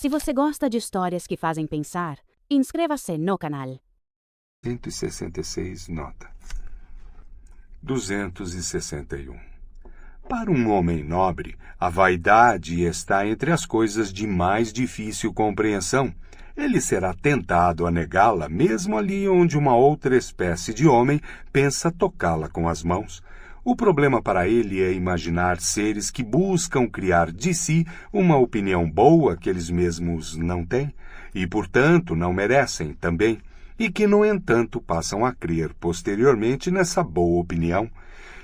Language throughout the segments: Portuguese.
Se você gosta de histórias que fazem pensar, inscreva-se no canal. 166 nota. 261. Para um homem nobre, a vaidade está entre as coisas de mais difícil compreensão. Ele será tentado a negá-la mesmo ali onde uma outra espécie de homem pensa tocá-la com as mãos. O problema para ele é imaginar seres que buscam criar de si uma opinião boa que eles mesmos não têm, e, portanto, não merecem também, e que, no entanto, passam a crer posteriormente nessa boa opinião.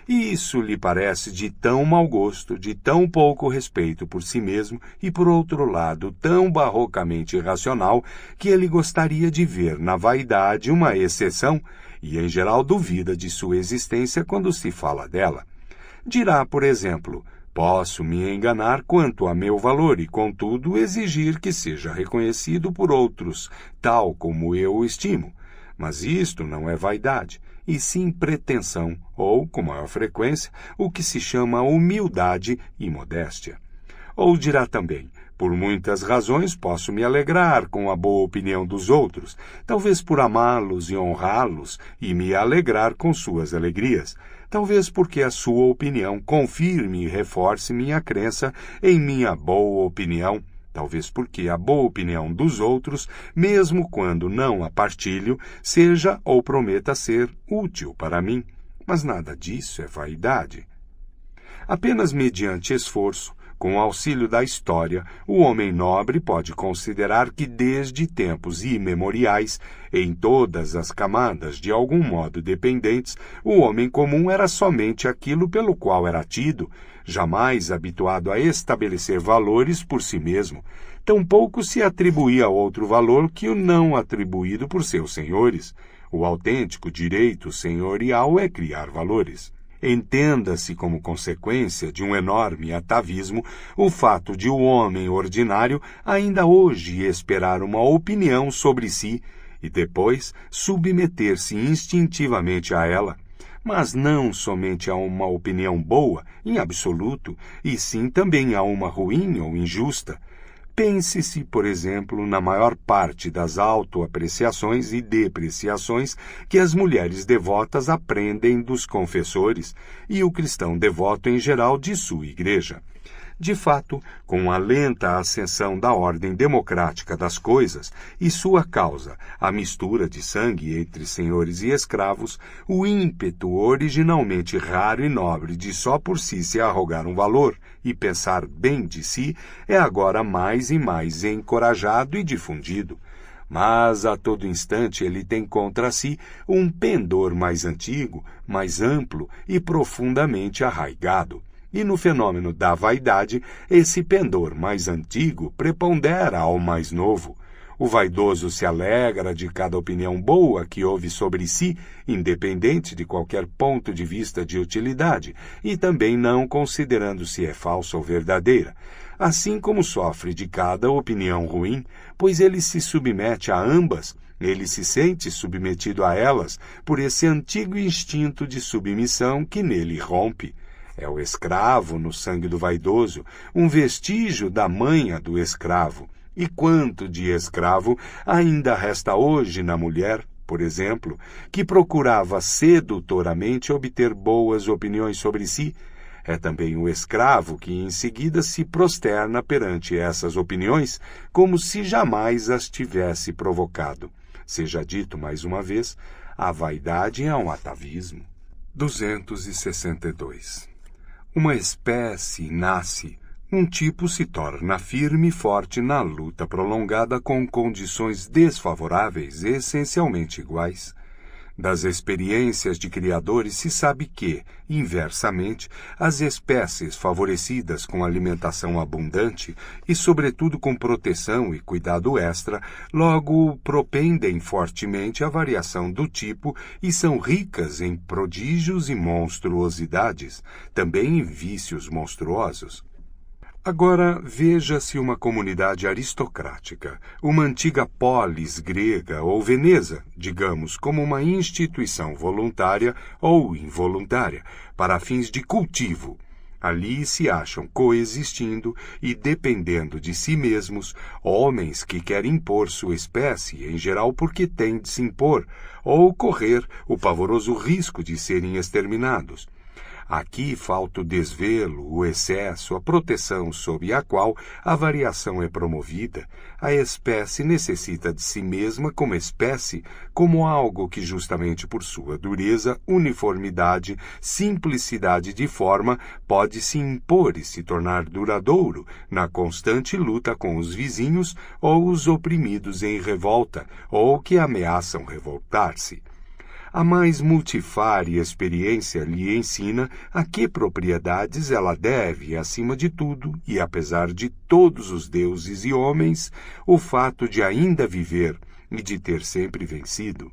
E isso lhe parece de tão mau gosto, de tão pouco respeito por si mesmo e, por outro lado, tão barrocamente irracional, que ele gostaria de ver na vaidade uma exceção e, em geral, duvida de sua existência quando se fala dela. Dirá, por exemplo, posso me enganar quanto a meu valor e, contudo, exigir que seja reconhecido por outros, tal como eu o estimo. Mas isto não é vaidade, e sim pretensão, ou, com maior frequência, o que se chama humildade e modéstia. Ou dirá também, por muitas razões posso me alegrar com a boa opinião dos outros, talvez por amá-los e honrá-los e me alegrar com suas alegrias, talvez porque a sua opinião confirme e reforce minha crença em minha boa opinião, talvez porque a boa opinião dos outros, mesmo quando não a partilho, seja ou prometa ser útil para mim. Mas nada disso é vaidade. Apenas mediante esforço, com o auxílio da história, o homem nobre pode considerar que desde tempos imemoriais, em todas as camadas de algum modo dependentes, o homem comum era somente aquilo pelo qual era tido, jamais habituado a estabelecer valores por si mesmo. Tampouco se atribuía outro valor que o não atribuído por seus senhores. O autêntico direito senhorial é criar valores. Entenda-se como consequência de um enorme atavismo o fato de o homem ordinário ainda hoje esperar uma opinião sobre si e depois submeter-se instintivamente a ela, mas não somente a uma opinião boa, em absoluto, e sim também a uma ruim ou injusta. Pense-se, por exemplo, na maior parte das autoapreciações e depreciações que as mulheres devotas aprendem dos confessores e o cristão devoto em geral de sua igreja. De fato, com a lenta ascensão da ordem democrática das coisas e sua causa, a mistura de sangue entre senhores e escravos, o ímpeto originalmente raro e nobre de só por si se arrogar um valor e pensar bem de si é agora mais e mais encorajado e difundido. Mas a todo instante ele tem contra si um pendor mais antigo, mais amplo e profundamente arraigado. E no fenômeno da vaidade, esse pendor mais antigo prepondera ao mais novo. O vaidoso se alegra de cada opinião boa que ouve sobre si, independente de qualquer ponto de vista de utilidade, e também não considerando se é falsa ou verdadeira, assim como sofre de cada opinião ruim, pois ele se submete a ambas. Ele se sente submetido a elas por esse antigo instinto de submissão que nele rompe. É o escravo no sangue do vaidoso, um vestígio da manha do escravo. E quanto de escravo ainda resta hoje na mulher, por exemplo, que procurava sedutoramente obter boas opiniões sobre si? É também o escravo que em seguida se prosterna perante essas opiniões como se jamais as tivesse provocado. Seja dito mais uma vez, a vaidade é um atavismo. 262. Uma espécie nasce, um tipo se torna firme e forte na luta prolongada com condições desfavoráveis essencialmente iguais. Das experiências de criadores se sabe que, inversamente, as espécies favorecidas com alimentação abundante e, sobretudo, com proteção e cuidado extra, logo propendem fortemente à variação do tipo e são ricas em prodígios e monstruosidades, também em vícios monstruosos. Agora, veja-se uma comunidade aristocrática, uma antiga polis grega ou Veneza, digamos, como uma instituição voluntária ou involuntária, para fins de cultivo. Ali se acham coexistindo e dependendo de si mesmos homens que querem impor sua espécie, em geral porque têm de se impor, ou correr o pavoroso risco de serem exterminados. Aqui falta o desvelo, o excesso, a proteção sob a qual a variação é promovida. A espécie necessita de si mesma como espécie, como algo que justamente por sua dureza, uniformidade, simplicidade de forma, pode se impor e se tornar duradouro na constante luta com os vizinhos ou os oprimidos em revolta, ou que ameaçam revoltar-se. A mais multifária experiência lhe ensina a que propriedades ela deve, acima de tudo, e apesar de todos os deuses e homens, o fato de ainda viver e de ter sempre vencido.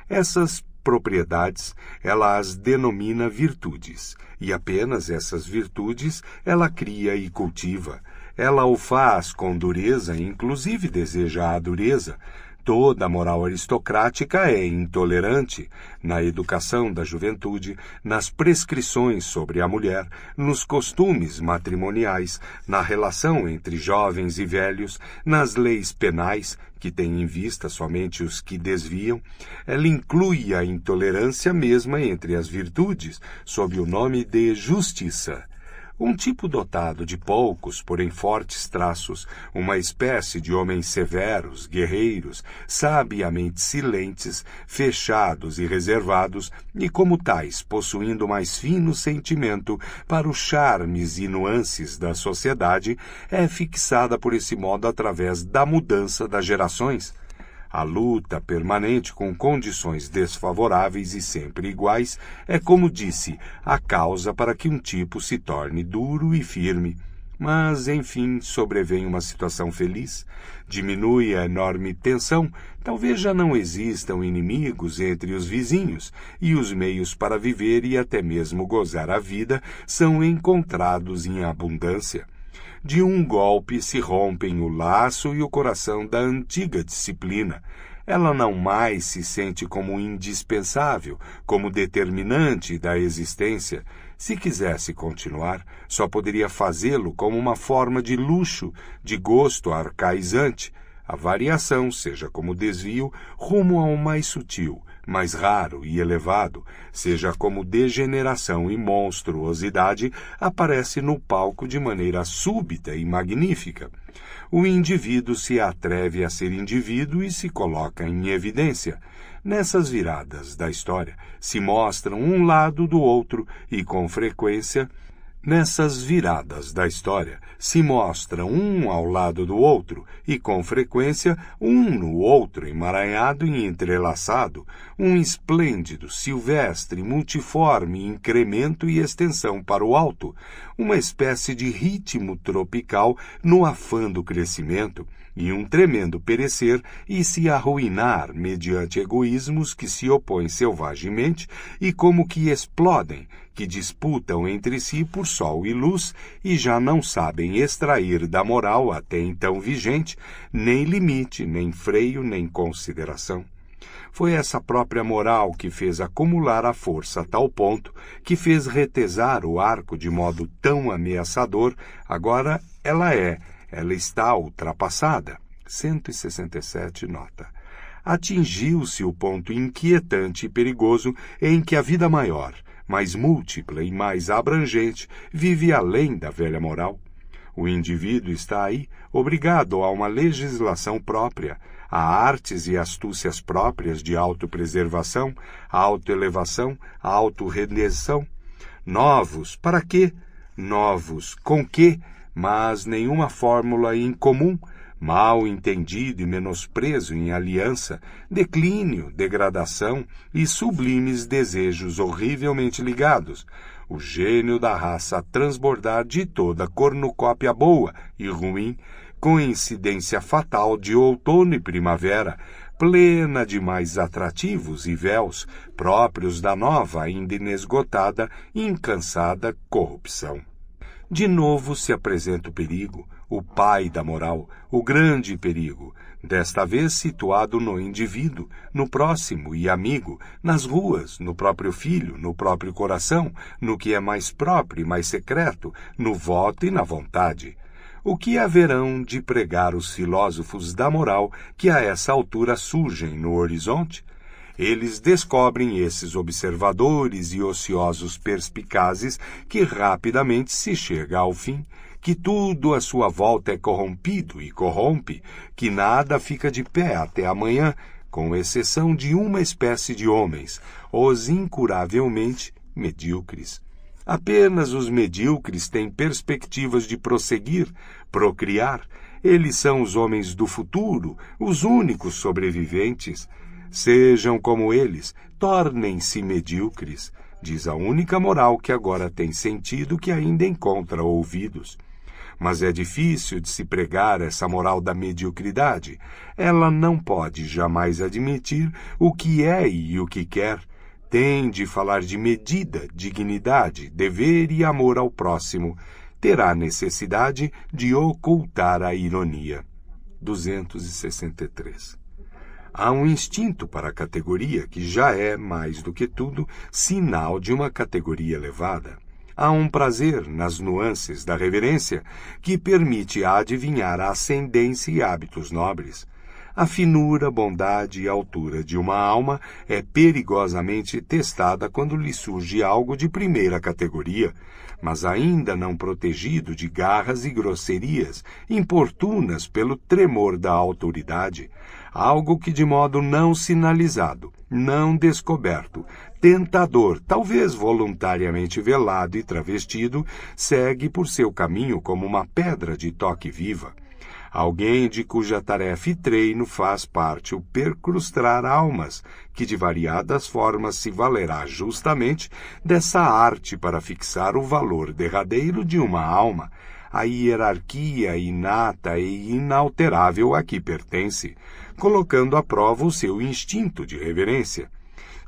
Essas propriedades ela as denomina virtudes, e apenas essas virtudes ela cria e cultiva. Ela o faz com dureza, inclusive deseja a dureza. Toda a moral aristocrática é intolerante na educação da juventude, nas prescrições sobre a mulher, nos costumes matrimoniais, na relação entre jovens e velhos, nas leis penais, que têm em vista somente os que desviam. Ela inclui a intolerância mesma entre as virtudes, sob o nome de justiça. Um tipo dotado de poucos, porém fortes traços, uma espécie de homens severos, guerreiros, sabiamente silentes, fechados e reservados, e como tais, possuindo mais fino sentimento para os charmes e nuances da sociedade, é fixada por esse modo através da mudança das gerações. A luta permanente com condições desfavoráveis e sempre iguais é, como disse, a causa para que um tipo se torne duro e firme. Mas, enfim, sobrevém uma situação feliz, diminui a enorme tensão, talvez já não existam inimigos entre os vizinhos, e os meios para viver e até mesmo gozar a vida são encontrados em abundância. De um golpe se rompem o laço e o coração da antiga disciplina. Ela não mais se sente como indispensável, como determinante da existência. Se quisesse continuar, só poderia fazê-lo como uma forma de luxo, de gosto arcaizante. A variação, seja como desvio, rumo ao mais sutil, mais raro e elevado, seja como degeneração e monstruosidade, aparece no palco de maneira súbita e magnífica. O indivíduo se atreve a ser indivíduo e se coloca em evidência. Nessas viradas da história se mostram um lado do outro e, com frequência, Nessas viradas da história se mostram um ao lado do outro e, com frequência, um no outro, emaranhado e entrelaçado, um esplêndido, silvestre, multiforme incremento e extensão para o alto, uma espécie de ritmo tropical no afã do crescimento, e um tremendo perecer e se arruinar mediante egoísmos que se opõem selvagemente e como que explodem, que disputam entre si por sol e luz e já não sabem extrair da moral até então vigente nem limite, nem freio, nem consideração. Foi essa própria moral que fez acumular a força a tal ponto que fez retesar o arco de modo tão ameaçador. Agora ela está ultrapassada. 167 nota. Atingiu-se o ponto inquietante e perigoso em que a vida maior, mais múltipla e mais abrangente, vive além da velha moral. O indivíduo está aí, obrigado a uma legislação própria, a artes e astúcias próprias de autopreservação, autoelevação, autorredenção. Novos, para quê? Novos, com quê? Mas nenhuma fórmula incomum, mal entendido e menosprezo em aliança, declínio, degradação e sublimes desejos horrivelmente ligados, o gênio da raça a transbordar de toda cornucópia boa e ruim, coincidência fatal de outono e primavera, plena de mais atrativos e véus, próprios da nova, ainda inesgotada, incansada corrupção. De novo se apresenta o perigo, o pai da moral, o grande perigo, desta vez situado no indivíduo, no próximo e amigo, nas ruas, no próprio filho, no próprio coração, no que é mais próprio e mais secreto, no voto e na vontade. O que haverão de pregar os filósofos da moral que a essa altura surgem no horizonte? Eles descobrem esses observadores e ociosos perspicazes que rapidamente se chega ao fim, que tudo à sua volta é corrompido e corrompe, que nada fica de pé até amanhã, com exceção de uma espécie de homens, os incuravelmente medíocres. Apenas os medíocres têm perspectivas de prosseguir, procriar. Eles são os homens do futuro, os únicos sobreviventes. Sejam como eles, tornem-se medíocres, diz a única moral que agora tem sentido que ainda encontra ouvidos. Mas é difícil de se pregar essa moral da mediocridade. Ela não pode jamais admitir o que é e o que quer. Tem de falar de medida, dignidade, dever e amor ao próximo. Terá necessidade de ocultar a ironia. 263. Há um instinto para a categoria que já é, mais do que tudo, sinal de uma categoria elevada. Há um prazer nas nuances da reverência que permite adivinhar a ascendência e hábitos nobres. A finura, bondade e altura de uma alma é perigosamente testada quando lhe surge algo de primeira categoria, mas ainda não protegido de garras e grosserias, importunas pelo tremor da autoridade, algo que de modo não sinalizado, não descoberto, tentador, talvez voluntariamente velado e travestido, segue por seu caminho como uma pedra de toque viva. Alguém de cuja tarefa e treino faz parte o percrustar almas, que de variadas formas se valerá justamente dessa arte para fixar o valor derradeiro de uma alma, a hierarquia inata e inalterável a que pertence, colocando à prova o seu instinto de reverência.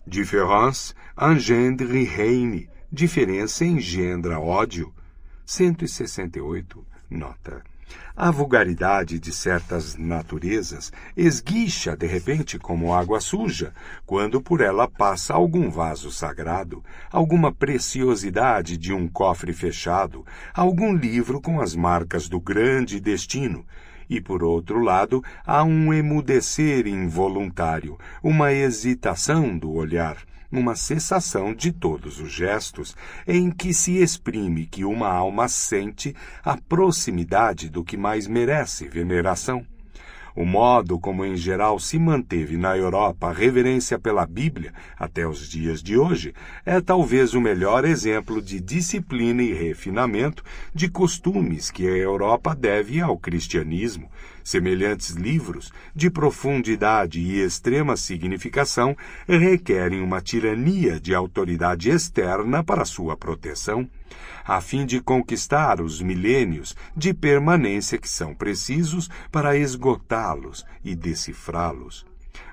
Différence engendre haine, diferença engendra ódio. 168, nota. A vulgaridade de certas naturezas esguicha de repente como água suja, quando por ela passa algum vaso sagrado, alguma preciosidade de um cofre fechado, algum livro com as marcas do grande destino. E, por outro lado, há um emudecer involuntário, uma hesitação do olhar, uma cessação de todos os gestos, em que se exprime que uma alma sente a proximidade do que mais merece veneração. O modo como em geral se manteve na Europa a reverência pela Bíblia até os dias de hoje é talvez o melhor exemplo de disciplina e refinamento de costumes que a Europa deve ao cristianismo. Semelhantes livros, de profundidade e extrema significação, requerem uma tirania de autoridade externa para sua proteção, a fim de conquistar os milênios de permanência que são precisos para esgotá-los e decifrá-los.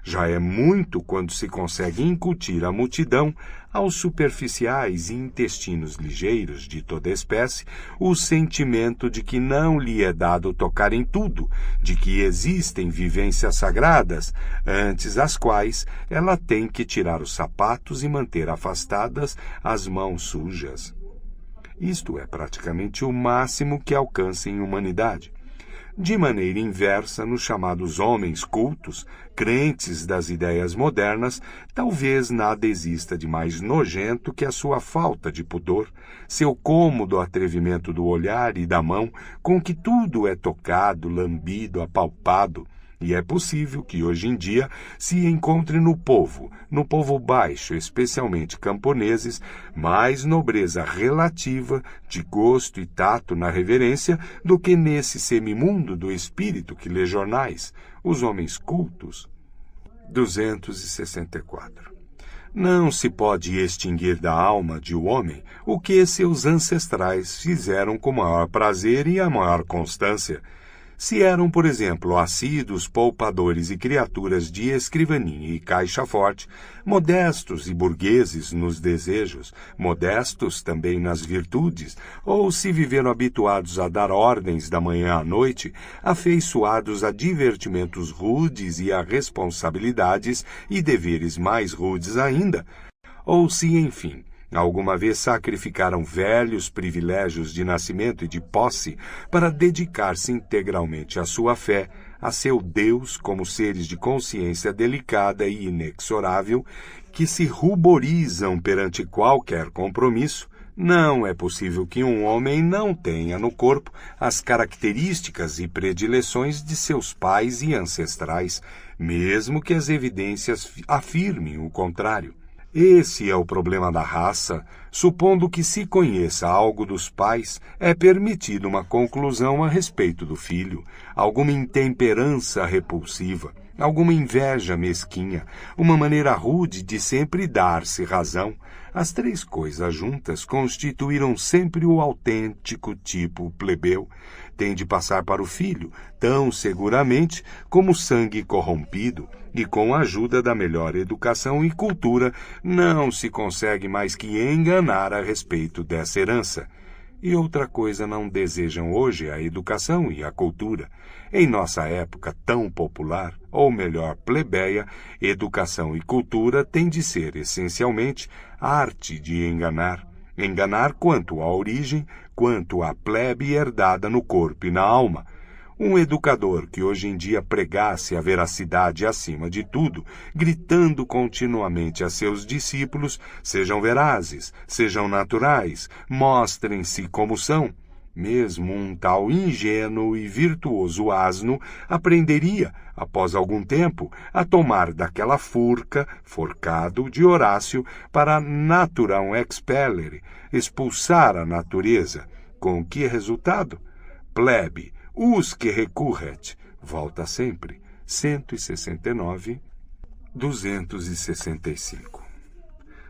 Já é muito quando se consegue incutir à multidão, aos superficiais e intestinos ligeiros de toda espécie, o sentimento de que não lhe é dado tocar em tudo, de que existem vivências sagradas, antes as quais ela tem que tirar os sapatos e manter afastadas as mãos sujas. Isto é praticamente o máximo que alcança em humanidade. De maneira inversa, nos chamados homens cultos, crentes das ideias modernas, talvez nada exista de mais nojento que a sua falta de pudor, seu cômodo atrevimento do olhar e da mão, com que tudo é tocado, lambido, apalpado. E é possível que hoje em dia se encontre no povo baixo, especialmente camponeses, mais nobreza relativa de gosto e tato na reverência do que nesse semimundo do espírito que lê jornais, os homens cultos. 264. Não se pode extinguir da alma de um homem o que seus ancestrais fizeram com maior prazer e a maior constância. Se eram, por exemplo, assíduos poupadores e criaturas de escrivaninha e caixa forte, modestos e burgueses nos desejos, modestos também nas virtudes, ou se viveram habituados a dar ordens da manhã à noite, afeiçoados a divertimentos rudes e a responsabilidades e deveres mais rudes ainda, ou se, enfim, alguma vez sacrificaram velhos privilégios de nascimento e de posse para dedicar-se integralmente à sua fé, a seu Deus como seres de consciência delicada e inexorável, que se ruborizam perante qualquer compromisso, não é possível que um homem não tenha no corpo as características e predileções de seus pais e ancestrais, mesmo que as evidências afirmem o contrário. Esse é o problema da raça. Supondo que se conheça algo dos pais, é permitida uma conclusão a respeito do filho, alguma intemperança repulsiva, alguma inveja mesquinha, uma maneira rude de sempre dar-se razão. As três coisas juntas constituíram sempre o autêntico tipo plebeu. Tem de passar para o filho, tão seguramente como sangue corrompido, e com a ajuda da melhor educação e cultura não se consegue mais que enganar a respeito dessa herança. E outra coisa não desejam hoje a educação e a cultura. Em nossa época tão popular, ou melhor, plebeia, educação e cultura têm de ser, essencialmente, arte de enganar. Enganar quanto à origem, quanto à plebe herdada no corpo e na alma. Um educador que hoje em dia pregasse a veracidade acima de tudo, gritando continuamente a seus discípulos, sejam verazes, sejam naturais, mostrem-se como são. Mesmo um tal ingênuo e virtuoso asno aprenderia, após algum tempo, a tomar daquela forcado de Horácio para naturam expellere, expulsar a natureza. Com que resultado? Plebe, usque recurret, volta sempre, 169, 265.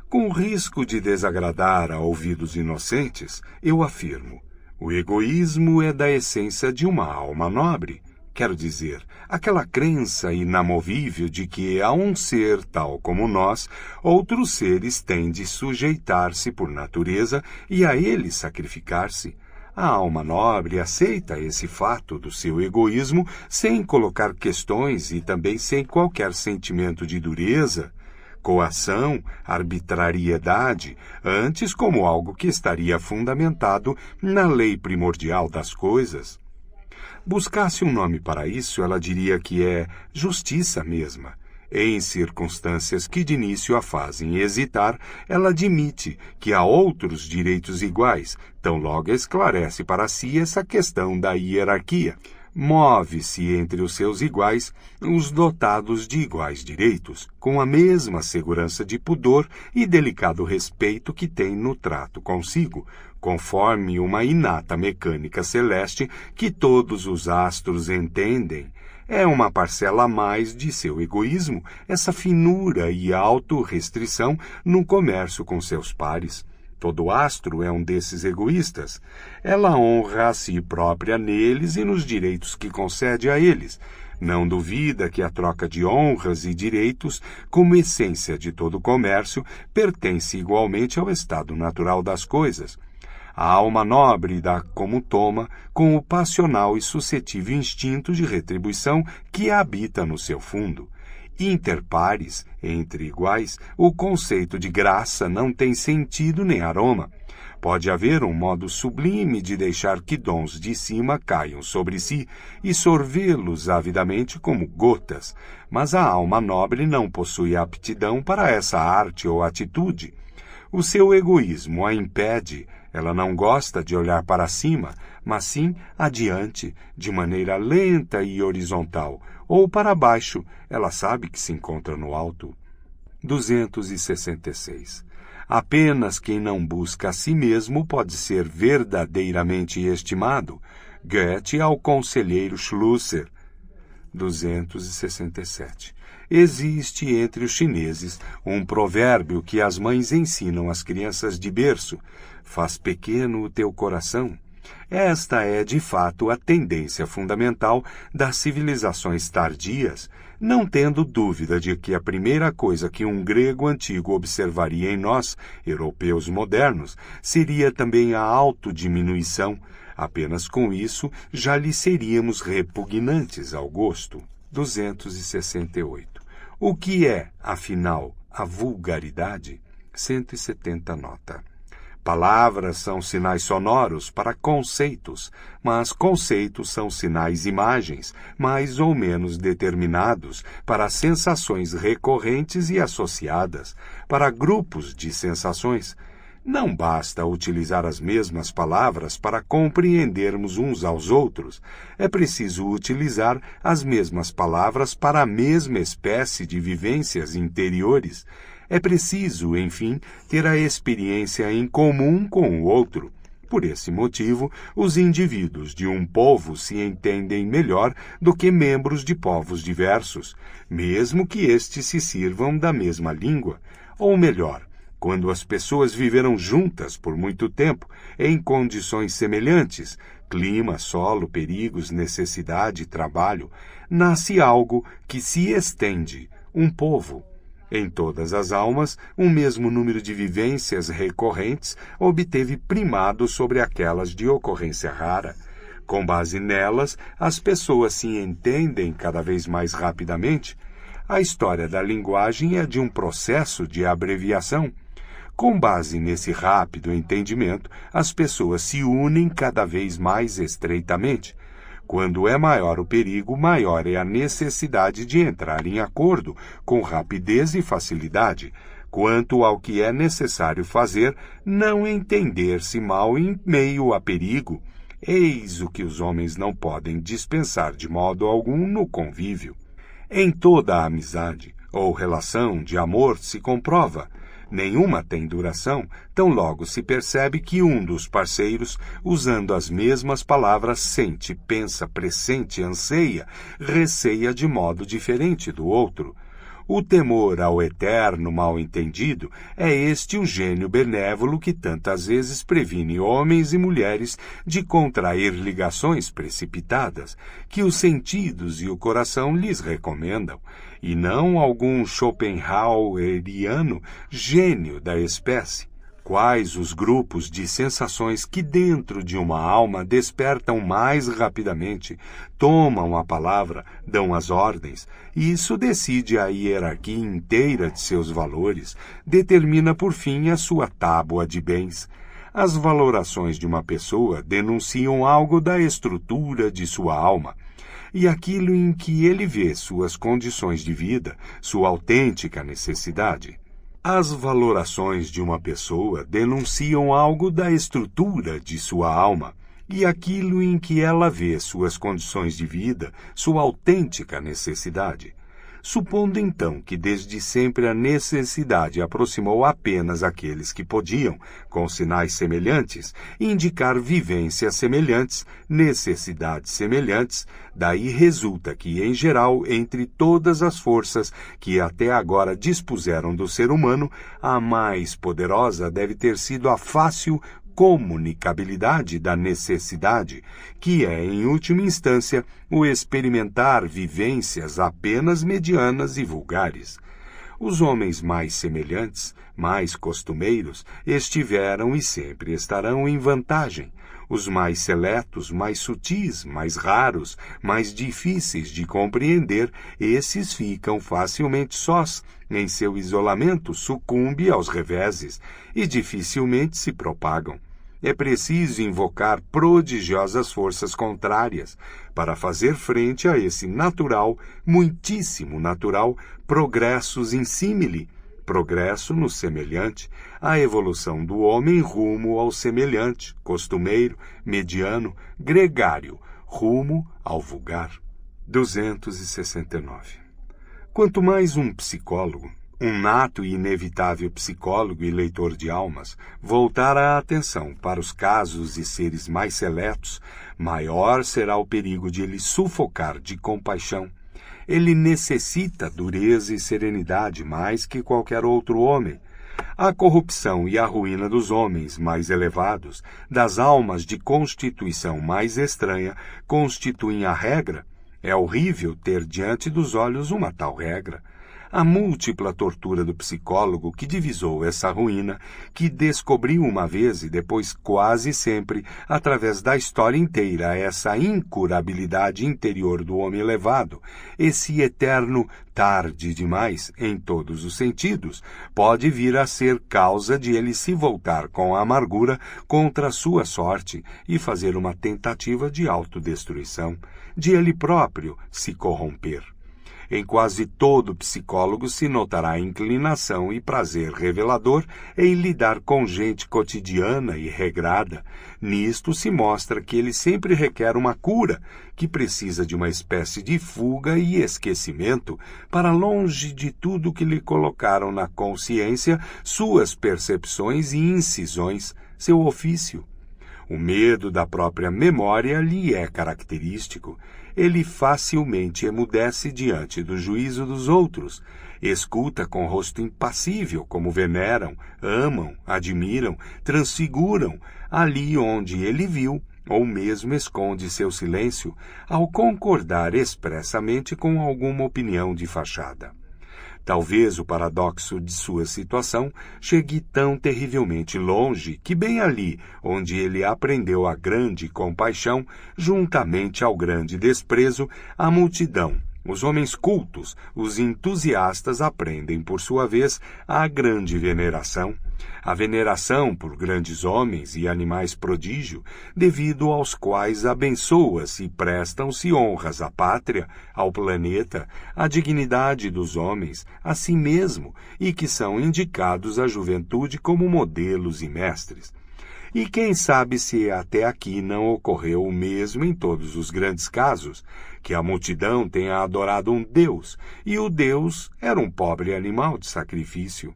Com risco de desagradar a ouvidos inocentes, eu afirmo, o egoísmo é da essência de uma alma nobre. Quero dizer, aquela crença inamovível de que a um ser tal como nós, outros seres têm de sujeitar-se por natureza e a ele sacrificar-se. A alma nobre aceita esse fato do seu egoísmo sem colocar questões e também sem qualquer sentimento de dureza, coação, arbitrariedade, antes como algo que estaria fundamentado na lei primordial das coisas. Buscasse um nome para isso, ela diria que é justiça mesma. Em circunstâncias que de início a fazem hesitar, ela admite que há outros direitos iguais, tão logo esclarece para si essa questão da hierarquia. Move-se entre os seus iguais os dotados de iguais direitos, com a mesma segurança de pudor e delicado respeito que tem no trato consigo, conforme uma inata mecânica celeste que todos os astros entendem. É uma parcela a mais de seu egoísmo, essa finura e autorrestrição no comércio com seus pares. Todo astro é um desses egoístas. Ela honra a si própria neles e nos direitos que concede a eles. Não duvida que a troca de honras e direitos, como essência de todo comércio, pertence igualmente ao estado natural das coisas. A alma nobre dá como toma com o passional e suscetível instinto de retribuição que habita no seu fundo. Inter pares, entre iguais, o conceito de graça não tem sentido nem aroma. Pode haver um modo sublime de deixar que dons de cima caiam sobre si e sorvê-los avidamente como gotas, mas a alma nobre não possui aptidão para essa arte ou atitude. O seu egoísmo a impede. Ela não gosta de olhar para cima, mas sim adiante, de maneira lenta e horizontal, ou para baixo, ela sabe que se encontra no alto. 266. Apenas quem não busca a si mesmo pode ser verdadeiramente estimado. Goethe ao conselheiro Schlusser. 267. Existe entre os chineses um provérbio que as mães ensinam às crianças de berço. Faz pequeno o teu coração. Esta é, de fato, a tendência fundamental das civilizações tardias, não tendo dúvida de que a primeira coisa que um grego antigo observaria em nós, europeus modernos, seria também a autodiminuição. Apenas com isso já lhe seríamos repugnantes ao gosto. 268. O que é, afinal, a vulgaridade? 170 nota. Palavras são sinais sonoros para conceitos, mas conceitos são sinais-imagens, mais ou menos determinados, para sensações recorrentes e associadas, para grupos de sensações. Não basta utilizar as mesmas palavras para compreendermos uns aos outros. É preciso utilizar as mesmas palavras para a mesma espécie de vivências interiores. É preciso, enfim, ter a experiência em comum com o outro. Por esse motivo, os indivíduos de um povo se entendem melhor do que membros de povos diversos, mesmo que estes se sirvam da mesma língua. Ou melhor, quando as pessoas viveram juntas por muito tempo, em condições semelhantes, clima, solo, perigos, necessidade, trabalho, nasce algo que se estende, um povo. Em todas as almas, um mesmo número de vivências recorrentes obteve primado sobre aquelas de ocorrência rara. Com base nelas, as pessoas se entendem cada vez mais rapidamente. A história da linguagem é de um processo de abreviação. Com base nesse rápido entendimento, as pessoas se unem cada vez mais estreitamente. Quando é maior o perigo, maior é a necessidade de entrar em acordo, com rapidez e facilidade. Quanto ao que é necessário fazer, não entender-se mal em meio a perigo. Eis o que os homens não podem dispensar de modo algum no convívio. Em toda a amizade ou relação de amor se comprova. Nenhuma tem duração, tão logo se percebe que um dos parceiros, usando as mesmas palavras, sente, pensa, pressente, anseia, receia de modo diferente do outro. O temor ao eterno mal-entendido é este o gênio benévolo que tantas vezes previne homens e mulheres de contrair ligações precipitadas, que os sentidos e o coração lhes recomendam, e não algum schopenhaueriano gênio da espécie. Quais os grupos de sensações que dentro de uma alma despertam mais rapidamente, tomam a palavra, dão as ordens, e isso decide a hierarquia inteira de seus valores, determina por fim a sua tábua de bens. As valorações de uma pessoa denunciam algo da estrutura de sua alma, e aquilo em que ele vê suas condições de vida, sua autêntica necessidade. As valorações de uma pessoa denunciam algo da estrutura de sua alma, e aquilo em que ela vê suas condições de vida, sua autêntica necessidade. Supondo então que desde sempre a necessidade aproximou apenas aqueles que podiam, com sinais semelhantes, indicar vivências semelhantes, necessidades semelhantes, daí resulta que, em geral, entre todas as forças que até agora dispuseram do ser humano, a mais poderosa deve ter sido a fácil comunicabilidade da necessidade, que é, em última instância, o experimentar vivências apenas medianas e vulgares. Os homens mais semelhantes, mais costumeiros, estiveram e sempre estarão em vantagem. Os mais seletos, mais sutis, mais raros, mais difíceis de compreender, esses ficam facilmente sós, em seu isolamento sucumbe aos reveses, e dificilmente se propagam. É preciso invocar prodigiosas forças contrárias para fazer frente a esse natural, muitíssimo natural, progressus in simili, progresso no semelhante, a evolução do homem rumo ao semelhante, costumeiro, mediano, gregário, rumo ao vulgar. 269. Quanto mais um psicólogo, um nato e inevitável psicólogo e leitor de almas, voltar a atenção para os casos e seres mais seletos, maior será o perigo de ele sufocar de compaixão. Ele necessita dureza e serenidade mais que qualquer outro homem. A corrupção e a ruína dos homens mais elevados, das almas de constituição mais estranha, constituem a regra. É horrível ter diante dos olhos uma tal regra. A múltipla tortura do psicólogo que divisou essa ruína, que descobriu uma vez e depois quase sempre, através da história inteira, essa incurabilidade interior do homem elevado, esse eterno tarde demais, em todos os sentidos, pode vir a ser causa de ele se voltar com amargura contra a sua sorte e fazer uma tentativa de autodestruição, de ele próprio se corromper. Em quase todo psicólogo se notará inclinação e prazer revelador em lidar com gente cotidiana e regrada. Nisto se mostra que ele sempre requer uma cura, que precisa de uma espécie de fuga e esquecimento para longe de tudo que lhe colocaram na consciência suas percepções e incisões, seu ofício. O medo da própria memória lhe é característico. Ele facilmente emudece diante do juízo dos outros, escuta com rosto impassível como veneram, amam, admiram, transfiguram, ali onde ele viu, ou mesmo esconde seu silêncio, ao concordar expressamente com alguma opinião de fachada. Talvez o paradoxo de sua situação chegue tão terrivelmente longe que bem ali, onde ele aprendeu a grande compaixão, juntamente ao grande desprezo, a multidão, os homens cultos, os entusiastas aprendem, por sua vez, a grande veneração. A veneração por grandes homens e animais prodígio, devido aos quais abençoa-se e prestam-se honras à pátria, ao planeta, à dignidade dos homens, a si mesmo, e que são indicados à juventude como modelos e mestres. E quem sabe se até aqui não ocorreu o mesmo em todos os grandes casos, que a multidão tenha adorado um Deus, e o Deus era um pobre animal de sacrifício.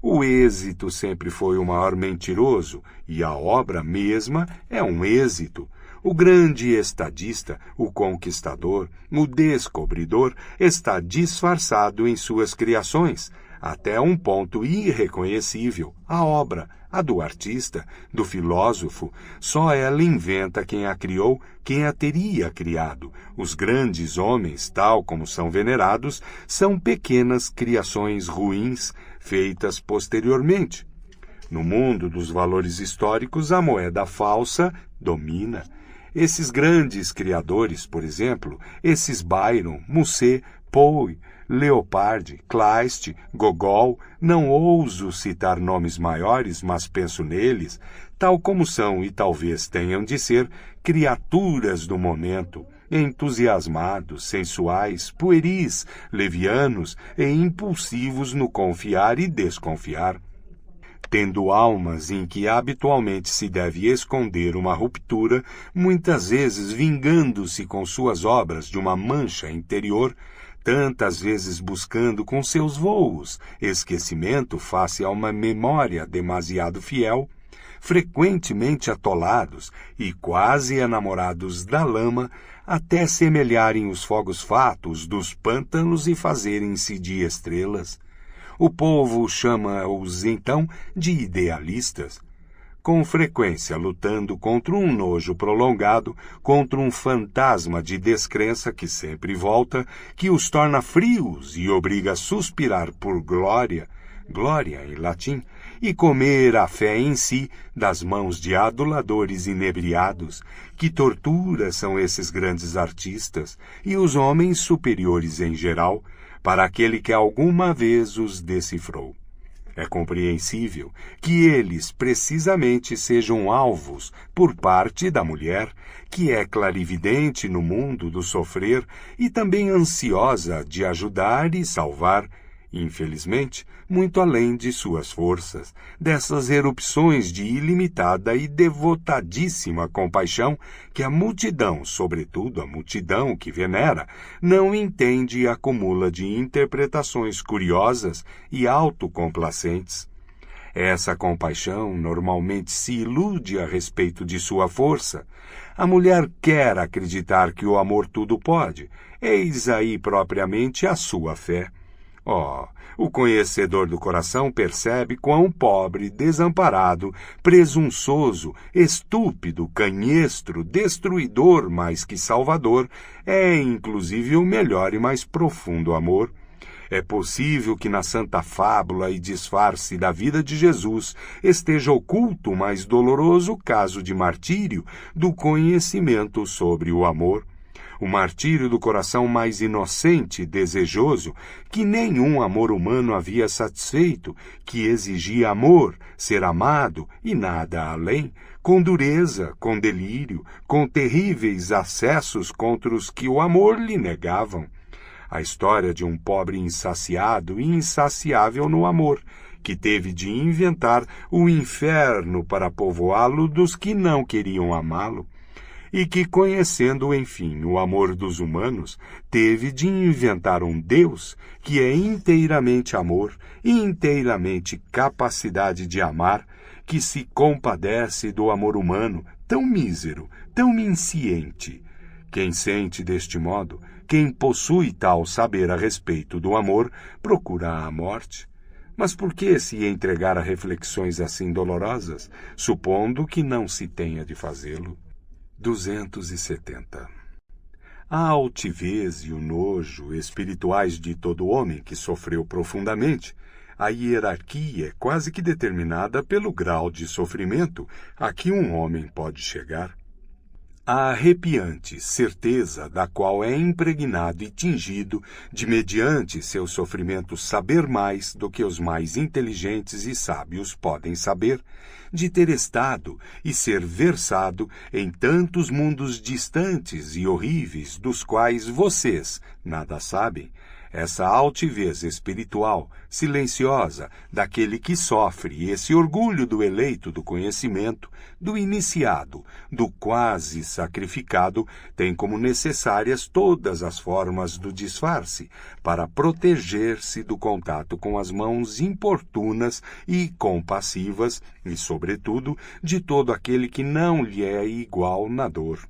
O êxito sempre foi o maior mentiroso, e a obra mesma é um êxito. O grande estadista, o conquistador, o descobridor, está disfarçado em suas criações, até um ponto irreconhecível. A obra, a do artista, do filósofo, só ela inventa quem a criou, quem a teria criado. Os grandes homens, tal como são venerados, são pequenas criações ruins, feitas posteriormente. No mundo dos valores históricos, a moeda falsa domina. Esses grandes criadores, por exemplo, esses Byron, Musset, Poe, Leopardi, Kleist, Gogol, não ouso citar nomes maiores, mas penso neles, tal como são e talvez tenham de ser criaturas do momento, entusiasmados, sensuais, pueris, levianos e impulsivos no confiar e desconfiar. Tendo almas em que habitualmente se deve esconder uma ruptura, muitas vezes vingando-se com suas obras de uma mancha interior, tantas vezes buscando com seus voos esquecimento face a uma memória demasiado fiel, frequentemente atolados e quase enamorados da lama, até semelharem os fogos fatos dos pântanos e fazerem-se de estrelas. O povo chama-os, então, de idealistas, com frequência lutando contra um nojo prolongado, contra um fantasma de descrença que sempre volta, que os torna frios e obriga a suspirar por glória, glória em latim, e comer a fé em si das mãos de aduladores inebriados. Que tortura são esses grandes artistas e os homens superiores em geral, para aquele que alguma vez os decifrou. É compreensível que eles precisamente sejam alvos por parte da mulher, que é clarividente no mundo do sofrer e também ansiosa de ajudar e salvar, infelizmente, muito além de suas forças, dessas erupções de ilimitada e devotadíssima compaixão que a multidão, sobretudo a multidão que venera, não entende e acumula de interpretações curiosas e autocomplacentes. Essa compaixão normalmente se ilude a respeito de sua força. A mulher quer acreditar que o amor tudo pode. Eis aí propriamente a sua fé. Oh, o conhecedor do coração percebe quão pobre, desamparado, presunçoso, estúpido, canhestro, destruidor mais que salvador é, inclusive, o melhor e mais profundo amor. É possível que na santa fábula e disfarce da vida de Jesus esteja oculto o mais doloroso caso de martírio do conhecimento sobre o amor. O martírio do coração mais inocente e desejoso, que nenhum amor humano havia satisfeito, que exigia amor, ser amado e nada além, com dureza, com delírio, com terríveis acessos contra os que o amor lhe negavam. A história de um pobre insaciado e insaciável no amor, que teve de inventar o inferno para povoá-lo dos que não queriam amá-lo, e que, conhecendo, enfim, o amor dos humanos, teve de inventar um Deus que é inteiramente amor e inteiramente capacidade de amar, que se compadece do amor humano, tão mísero, tão insciente. Quem sente deste modo, quem possui tal saber a respeito do amor, procura a morte. Mas por que se entregar a reflexões assim dolorosas, supondo que não se tenha de fazê-lo? 270. A altivez e o nojo espirituais de todo homem que sofreu profundamente, a hierarquia é quase que determinada pelo grau de sofrimento a que um homem pode chegar. A arrepiante certeza da qual é impregnado e tingido de mediante seu sofrimento saber mais do que os mais inteligentes e sábios podem saber, de ter estado e ser versado em tantos mundos distantes e horríveis dos quais vocês nada sabem, essa altivez espiritual, silenciosa, daquele que sofre, esse orgulho do eleito do conhecimento, do iniciado, do quase sacrificado, tem como necessárias todas as formas do disfarce, para proteger-se do contato com as mãos importunas e compassivas, e, sobretudo, de todo aquele que não lhe é igual na dor.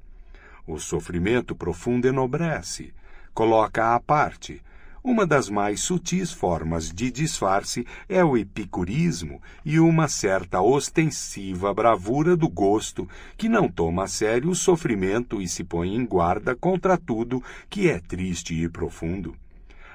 O sofrimento profundo enobrece, coloca à parte. Uma das mais sutis formas de disfarce é o epicurismo e uma certa ostensiva bravura do gosto que não toma a sério o sofrimento e se põe em guarda contra tudo que é triste e profundo.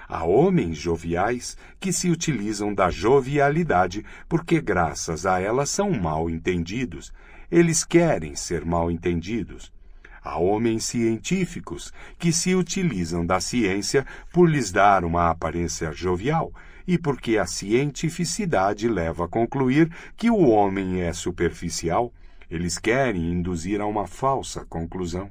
Há homens joviais que se utilizam da jovialidade porque graças a ela são mal entendidos. Eles querem ser mal entendidos. Há homens científicos que se utilizam da ciência por lhes dar uma aparência jovial e porque a cientificidade leva a concluir que o homem é superficial. Eles querem induzir a uma falsa conclusão.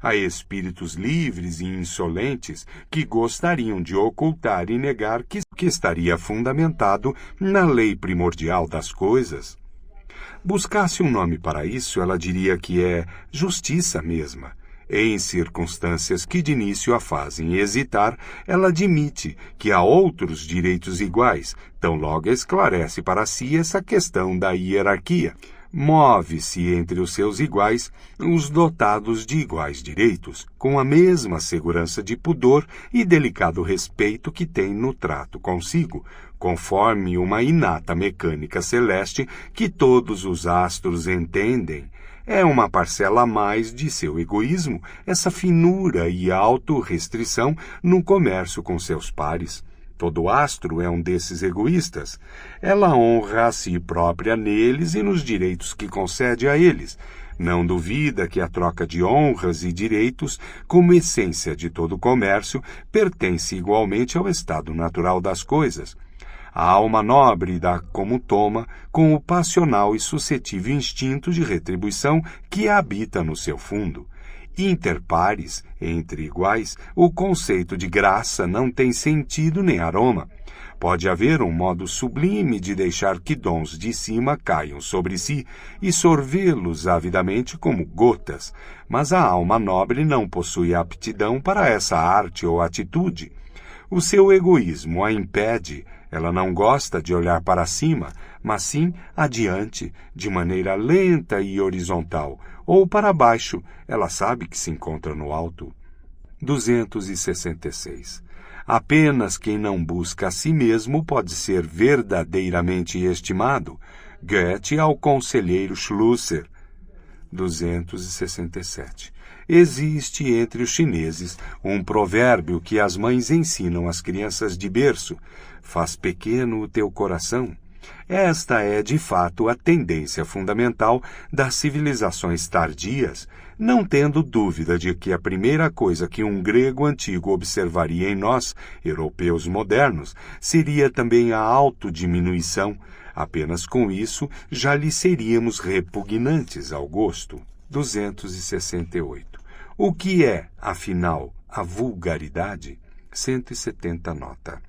Há espíritos livres e insolentes que gostariam de ocultar e negar que estaria fundamentado na lei primordial das coisas. Buscasse um nome para isso, ela diria que é justiça mesma. Em circunstâncias que de início a fazem hesitar, ela admite que há outros direitos iguais, tão logo esclarece para si essa questão da hierarquia. Move-se entre os seus iguais os dotados de iguais direitos, com a mesma segurança de pudor e delicado respeito que tem no trato consigo, conforme uma inata mecânica celeste que todos os astros entendem. É uma parcela a mais de seu egoísmo, essa finura e autorrestrição no comércio com seus pares. Todo astro é um desses egoístas. Ela honra a si própria neles e nos direitos que concede a eles. Não duvida que a troca de honras e direitos, como essência de todo comércio, pertence igualmente ao estado natural das coisas. A alma nobre dá como toma com o passional e suscetível instinto de retribuição que habita no seu fundo. Inter pares, entre iguais, o conceito de graça não tem sentido nem aroma. Pode haver um modo sublime de deixar que dons de cima caiam sobre si e sorvê-los avidamente como gotas, mas a alma nobre não possui aptidão para essa arte ou atitude. O seu egoísmo a impede. Ela não gosta de olhar para cima, mas sim adiante, de maneira lenta e horizontal, ou para baixo, ela sabe que se encontra no alto. 266. Apenas quem não busca a si mesmo pode ser verdadeiramente estimado. Goethe ao conselheiro Schlüssel. 267. Existe entre os chineses um provérbio que as mães ensinam às crianças de berço: faz pequeno o teu coração. Esta é, de fato, a tendência fundamental das civilizações tardias, não tendo dúvida de que a primeira coisa que um grego antigo observaria em nós, europeus modernos, seria também a autodiminuição. Apenas com isso já lhe seríamos repugnantes ao gosto. 268. O que é, afinal, a vulgaridade? 170 nota.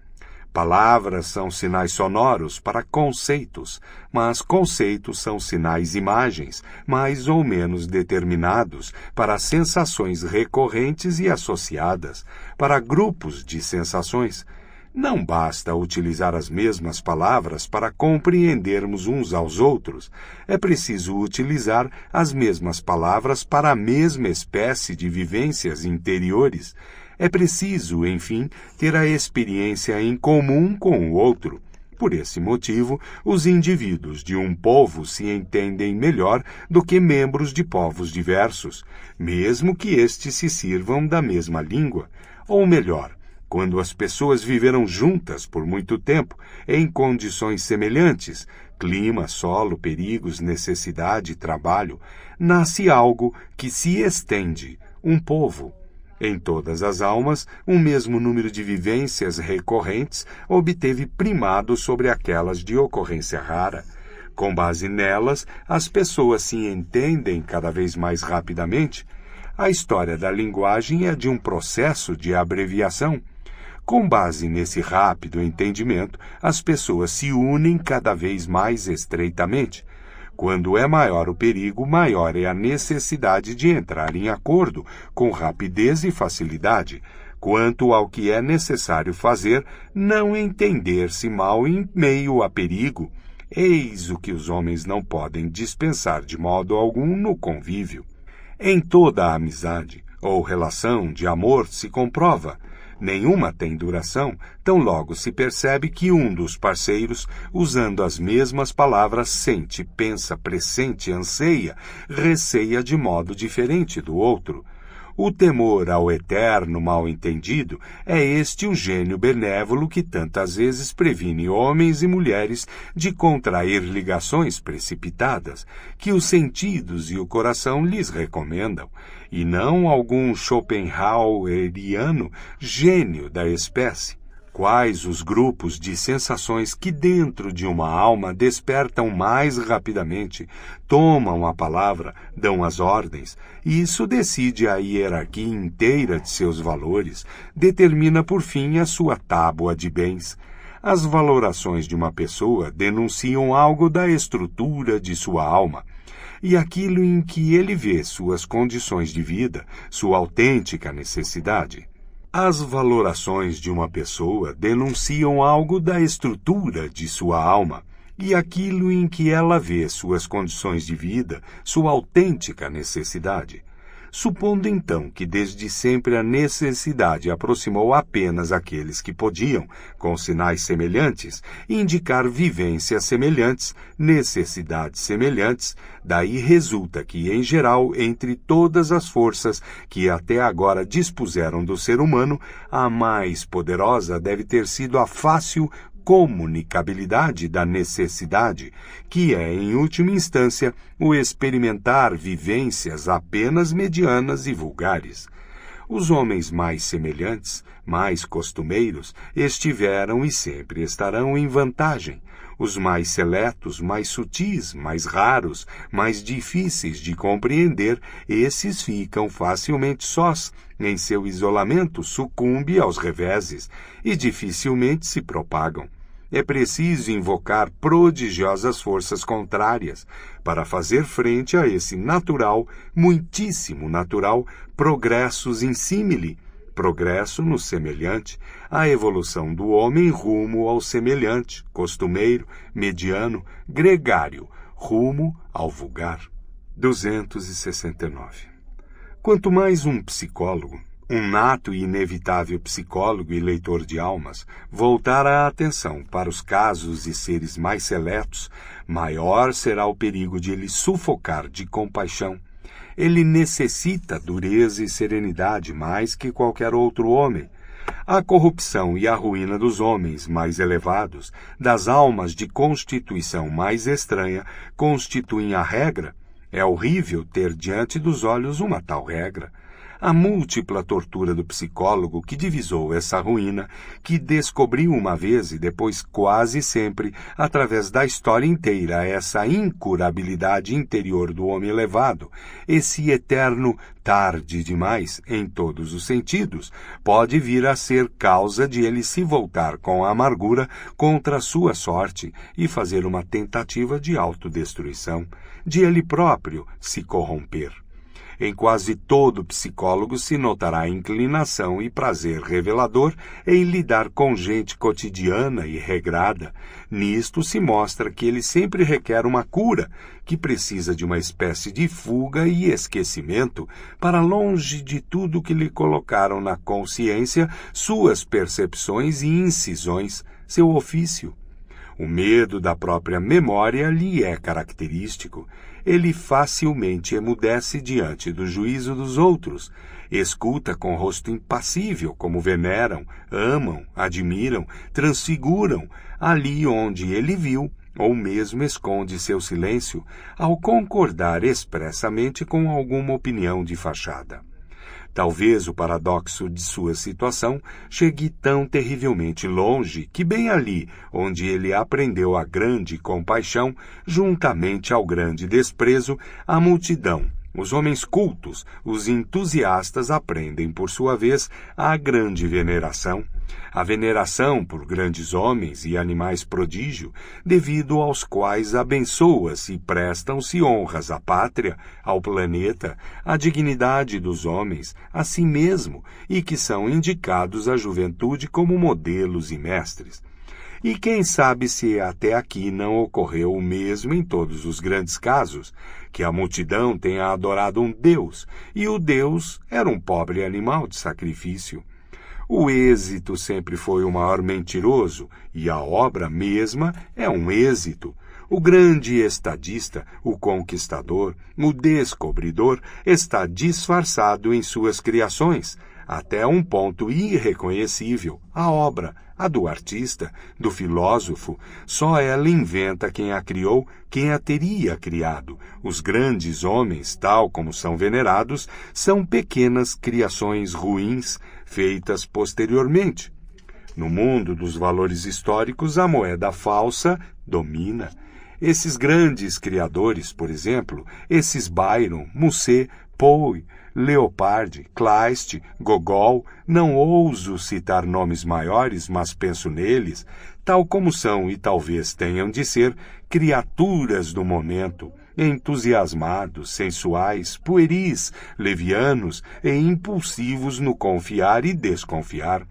Palavras são sinais sonoros para conceitos, mas conceitos são sinais-imagens, mais ou menos determinados, para sensações recorrentes e associadas, para grupos de sensações. Não basta utilizar as mesmas palavras para compreendermos uns aos outros. É preciso utilizar as mesmas palavras para a mesma espécie de vivências interiores. É preciso, enfim, ter a experiência em comum com o outro. Por esse motivo, os indivíduos de um povo se entendem melhor do que membros de povos diversos, mesmo que estes se sirvam da mesma língua. Ou melhor, quando as pessoas viveram juntas por muito tempo, em condições semelhantes, clima, solo, perigos, necessidade, trabalho, nasce algo que se estende, um povo. Em todas as almas, o mesmo número de vivências recorrentes obteve primado sobre aquelas de ocorrência rara. Com base nelas, as pessoas se entendem cada vez mais rapidamente. A história da linguagem é de um processo de abreviação. Com base nesse rápido entendimento, as pessoas se unem cada vez mais estreitamente. Quando é maior o perigo, maior é a necessidade de entrar em acordo, com rapidez e facilidade. Quanto ao que é necessário fazer, não entender-se mal em meio a perigo. Eis o que os homens não podem dispensar de modo algum no convívio. Em toda a amizade ou relação de amor se comprova. Nenhuma tem duração, tão logo se percebe que um dos parceiros, usando as mesmas palavras, sente, pensa, pressente, anseia, receia de modo diferente do outro. O temor ao eterno mal-entendido é este o gênio benévolo que tantas vezes previne homens e mulheres de contrair ligações precipitadas, que os sentidos e o coração lhes recomendam, e não algum schopenhaueriano gênio da espécie. Quais os grupos de sensações que dentro de uma alma despertam mais rapidamente, tomam a palavra, dão as ordens, e isso decide a hierarquia inteira de seus valores, determina por fim a sua tábua de bens. As valorações de uma pessoa denunciam algo da estrutura de sua alma, e aquilo em que ele vê suas condições de vida, sua autêntica necessidade. As valorações de uma pessoa denunciam algo da estrutura de sua alma, e aquilo em que ela vê suas condições de vida, sua autêntica necessidade. Supondo então que desde sempre a necessidade aproximou apenas aqueles que podiam, com sinais semelhantes, indicar vivências semelhantes, necessidades semelhantes, daí resulta que, em geral, entre todas as forças que até agora dispuseram do ser humano, a mais poderosa deve ter sido a fácil comunicabilidade da necessidade, que é, em última instância, o experimentar vivências apenas medianas e vulgares. Os homens mais semelhantes, mais costumeiros, estiveram e sempre estarão em vantagem. Os mais seletos, mais sutis, mais raros, mais difíceis de compreender, esses ficam facilmente sós, em seu isolamento sucumbe aos reveses, e dificilmente se propagam. É preciso invocar prodigiosas forças contrárias para fazer frente a esse natural, muitíssimo natural, progressus in simili, progresso no semelhante, a evolução do homem rumo ao semelhante, costumeiro, mediano, gregário, rumo ao vulgar. 269. Quanto mais um psicólogo, um nato e inevitável psicólogo e leitor de almas, voltar a atenção para os casos e seres mais seletos, maior será o perigo de ele sufocar de compaixão. Ele necessita dureza e serenidade mais que qualquer outro homem. A corrupção e a ruína dos homens mais elevados, das almas de constituição mais estranha, constituem a regra. É horrível ter diante dos olhos uma tal regra. A múltipla tortura do psicólogo que divisou essa ruína, que descobriu uma vez e depois quase sempre, através da história inteira, essa incurabilidade interior do homem elevado, esse eterno tarde demais, em todos os sentidos, pode vir a ser causa de ele se voltar com amargura contra a sua sorte e fazer uma tentativa de autodestruição, de ele próprio se corromper. Em quase todo psicólogo se notará inclinação e prazer revelador em lidar com gente cotidiana e regrada. Nisto se mostra que ele sempre requer uma cura, que precisa de uma espécie de fuga e esquecimento para longe de tudo que lhe colocaram na consciência suas percepções e incisões, seu ofício. O medo da própria memória lhe é característico. Ele facilmente emudece diante do juízo dos outros, escuta com rosto impassível como veneram, amam, admiram, transfiguram, ali onde ele viu, ou mesmo esconde seu silêncio, ao concordar expressamente com alguma opinião de fachada. Talvez o paradoxo de sua situação chegue tão terrivelmente longe que bem ali, onde ele aprendeu a grande compaixão, juntamente ao grande desprezo, a multidão, os homens cultos, os entusiastas aprendem, por sua vez, a grande veneração. A veneração por grandes homens e animais prodígio, devido aos quais abençoa-se e prestam-se honras à pátria, ao planeta, à dignidade dos homens, a si mesmo, e que são indicados à juventude como modelos e mestres. E quem sabe se até aqui não ocorreu o mesmo em todos os grandes casos, que a multidão tenha adorado um Deus, e o Deus era um pobre animal de sacrifício. O êxito sempre foi o maior mentiroso, e a obra mesma é um êxito. O grande estadista, o conquistador, o descobridor, está disfarçado em suas criações, até um ponto irreconhecível. A obra, a do artista, do filósofo, só ela inventa quem a criou, quem a teria criado. Os grandes homens, tal como são venerados, são pequenas criações ruins, feitas posteriormente. No mundo dos valores históricos, a moeda falsa domina. Esses grandes criadores, por exemplo, esses Byron, Musset, Poe, Leopardi, Kleist, Gogol, não ouso citar nomes maiores, mas penso neles, tal como são e talvez tenham de ser criaturas do momento, entusiasmados, sensuais, pueris, levianos e impulsivos no confiar e desconfiar.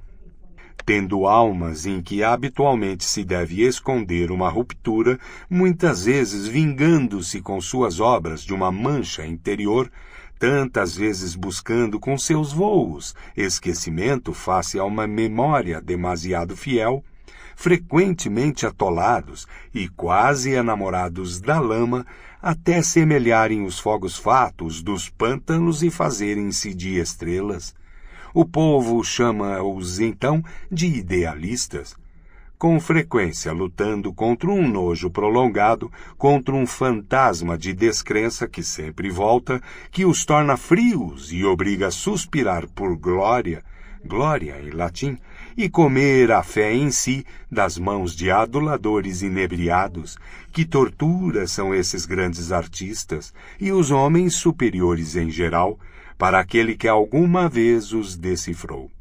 Tendo almas em que habitualmente se deve esconder uma ruptura, muitas vezes vingando-se com suas obras de uma mancha interior, tantas vezes buscando com seus voos esquecimento face a uma memória demasiado fiel, frequentemente atolados e quase enamorados da lama, até semelharem os fogos fatos dos pântanos e fazerem-se de estrelas. O povo chama-os, então, de idealistas, com frequência lutando contra um nojo prolongado, contra um fantasma de descrença que sempre volta, que os torna frios e obriga a suspirar por glória, glória em latim, e comer a fé em si das mãos de aduladores inebriados. Que tortura são esses grandes artistas e os homens superiores em geral, para aquele que alguma vez os decifrou.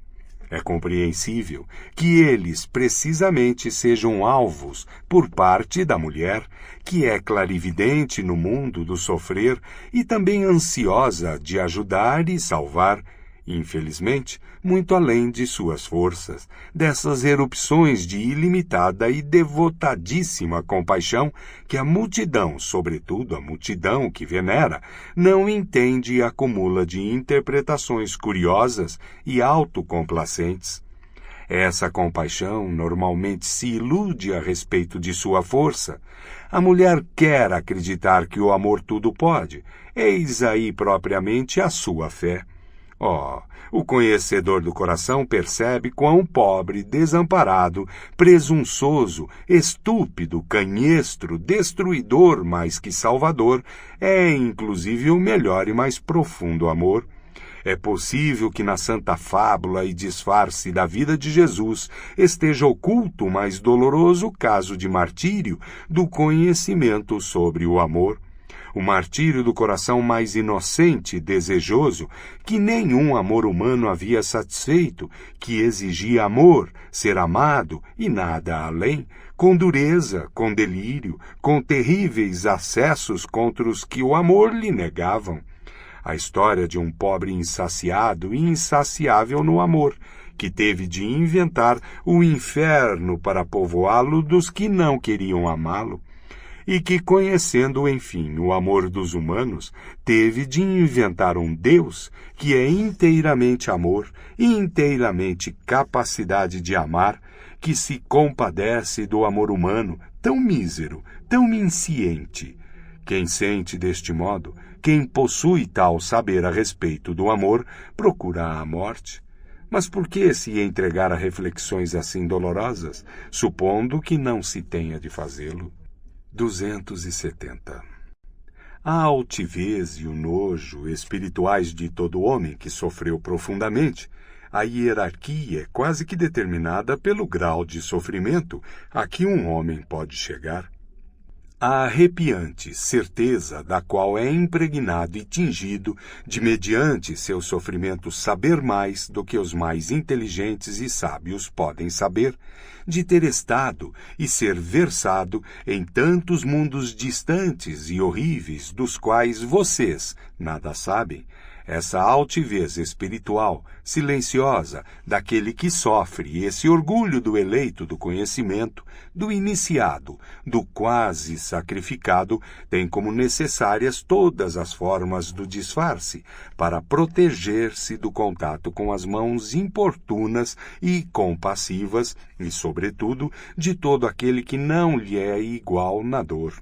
É compreensível que eles precisamente sejam alvos por parte da mulher, que é clarividente no mundo do sofrer e também ansiosa de ajudar e salvar, infelizmente, muito além de suas forças, dessas erupções de ilimitada e devotadíssima compaixão que a multidão, sobretudo a multidão que venera, não entende e acumula de interpretações curiosas e autocomplacentes. Essa compaixão normalmente se ilude a respeito de sua força. A mulher quer acreditar que o amor tudo pode. Eis aí propriamente a sua fé. O conhecedor do coração percebe quão pobre, desamparado, presunçoso, estúpido, canhestro, destruidor mais que salvador é, inclusive, o melhor e mais profundo amor. É possível que na santa fábula e disfarce da vida de Jesus esteja oculto o mais doloroso caso de martírio do conhecimento sobre o amor. O martírio do coração mais inocente e desejoso, que nenhum amor humano havia satisfeito, que exigia amor, ser amado e nada além, com dureza, com delírio, com terríveis acessos contra os que o amor lhe negavam. A história de um pobre insaciado e insaciável no amor, que teve de inventar o inferno para povoá-lo dos que não queriam amá-lo, e que, conhecendo, enfim, o amor dos humanos, teve de inventar um Deus que é inteiramente amor e inteiramente capacidade de amar, que se compadece do amor humano, tão mísero, tão insciente. Quem sente deste modo, quem possui tal saber a respeito do amor, procura a morte. Mas por que se entregar a reflexões assim dolorosas, supondo que não se tenha de fazê-lo? 270. A altivez e o nojo espirituais de todo homem que sofreu profundamente, a hierarquia é quase que determinada pelo grau de sofrimento a que um homem pode chegar. A arrepiante certeza da qual é impregnado e tingido de mediante seu sofrimento saber mais do que os mais inteligentes e sábios podem saber, de ter estado e ser versado em tantos mundos distantes e horríveis dos quais vocês nada sabem, essa altivez espiritual, silenciosa, daquele que sofre, esse orgulho do eleito do conhecimento, do iniciado, do quase sacrificado, tem como necessárias todas as formas do disfarce, para proteger-se do contato com as mãos importunas e compassivas, e, sobretudo, de todo aquele que não lhe é igual na dor.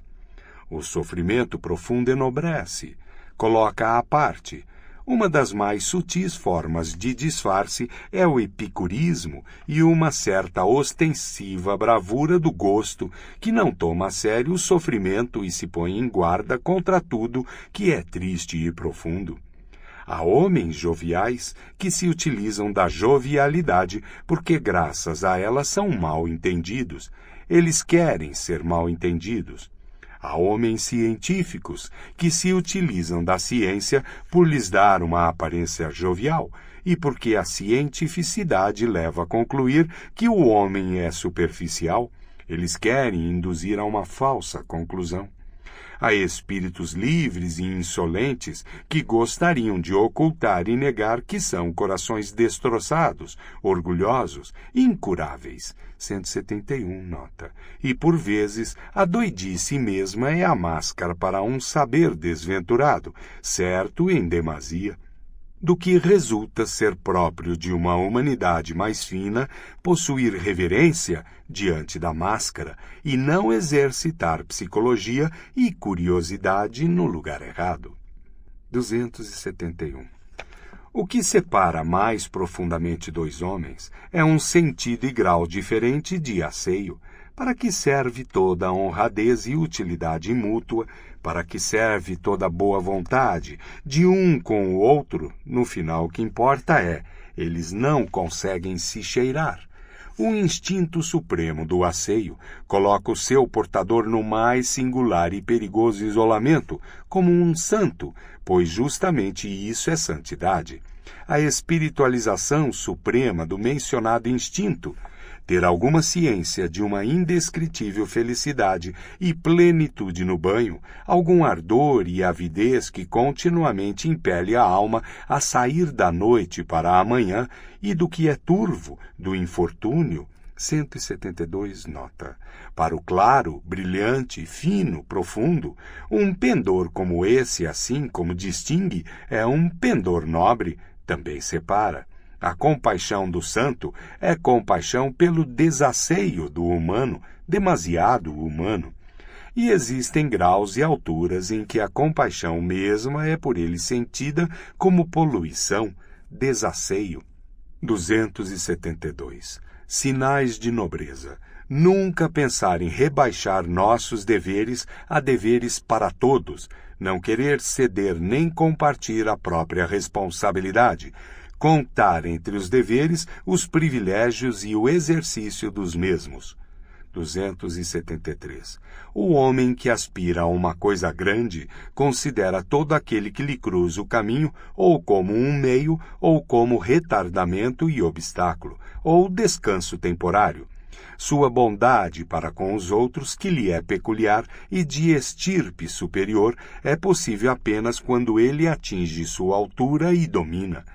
O sofrimento profundo enobrece, coloca à parte. Uma das mais sutis formas de disfarce é o epicurismo e uma certa ostensiva bravura do gosto que não toma a sério o sofrimento e se põe em guarda contra tudo que é triste e profundo. Há homens joviais que se utilizam da jovialidade porque graças a ela são mal entendidos. Eles querem ser mal entendidos. Há homens científicos que se utilizam da ciência por lhes dar uma aparência jovial e porque a cientificidade leva a concluir que o homem é superficial. Eles querem induzir a uma falsa conclusão. Há espíritos livres e insolentes que gostariam de ocultar e negar que são corações destroçados, orgulhosos, incuráveis. 171, nota. E, por vezes, a doidice mesma é a máscara para um saber desventurado, certo em demasia. Do que resulta ser próprio de uma humanidade mais fina, possuir reverência diante da máscara e não exercitar psicologia e curiosidade no lugar errado. 271. O que separa mais profundamente dois homens é um sentido e grau diferente de asseio. Para que serve toda a honradez e utilidade mútua? Para que serve toda a boa vontade de um com o outro? No final, o que importa é, eles não conseguem se cheirar. O instinto supremo do asseio coloca o seu portador no mais singular e perigoso isolamento, como um santo, pois justamente isso é santidade. A espiritualização suprema do mencionado instinto ter alguma ciência de uma indescritível felicidade e plenitude no banho, algum ardor e avidez que continuamente impele a alma a sair da noite para a manhã e do que é turvo, do infortúnio, 172 nota. Para o claro, brilhante, fino, profundo, um pendor como esse, assim como distingue, é um pendor nobre, também separa. A compaixão do santo é compaixão pelo desasseio do humano, demasiado humano. E existem graus e alturas em que a compaixão mesma é por ele sentida como poluição, desasseio. 272. Sinais de nobreza. Nunca pensar em rebaixar nossos deveres a deveres para todos, não querer ceder nem compartilhar a própria responsabilidade, contar entre os deveres os privilégios e o exercício dos mesmos. 273. O homem que aspira a uma coisa grande considera todo aquele que lhe cruza o caminho ou como um meio, ou como retardamento e obstáculo, ou descanso temporário. Sua bondade para com os outros, que lhe é peculiar e de estirpe superior, é possível apenas quando ele atinge sua altura e domina.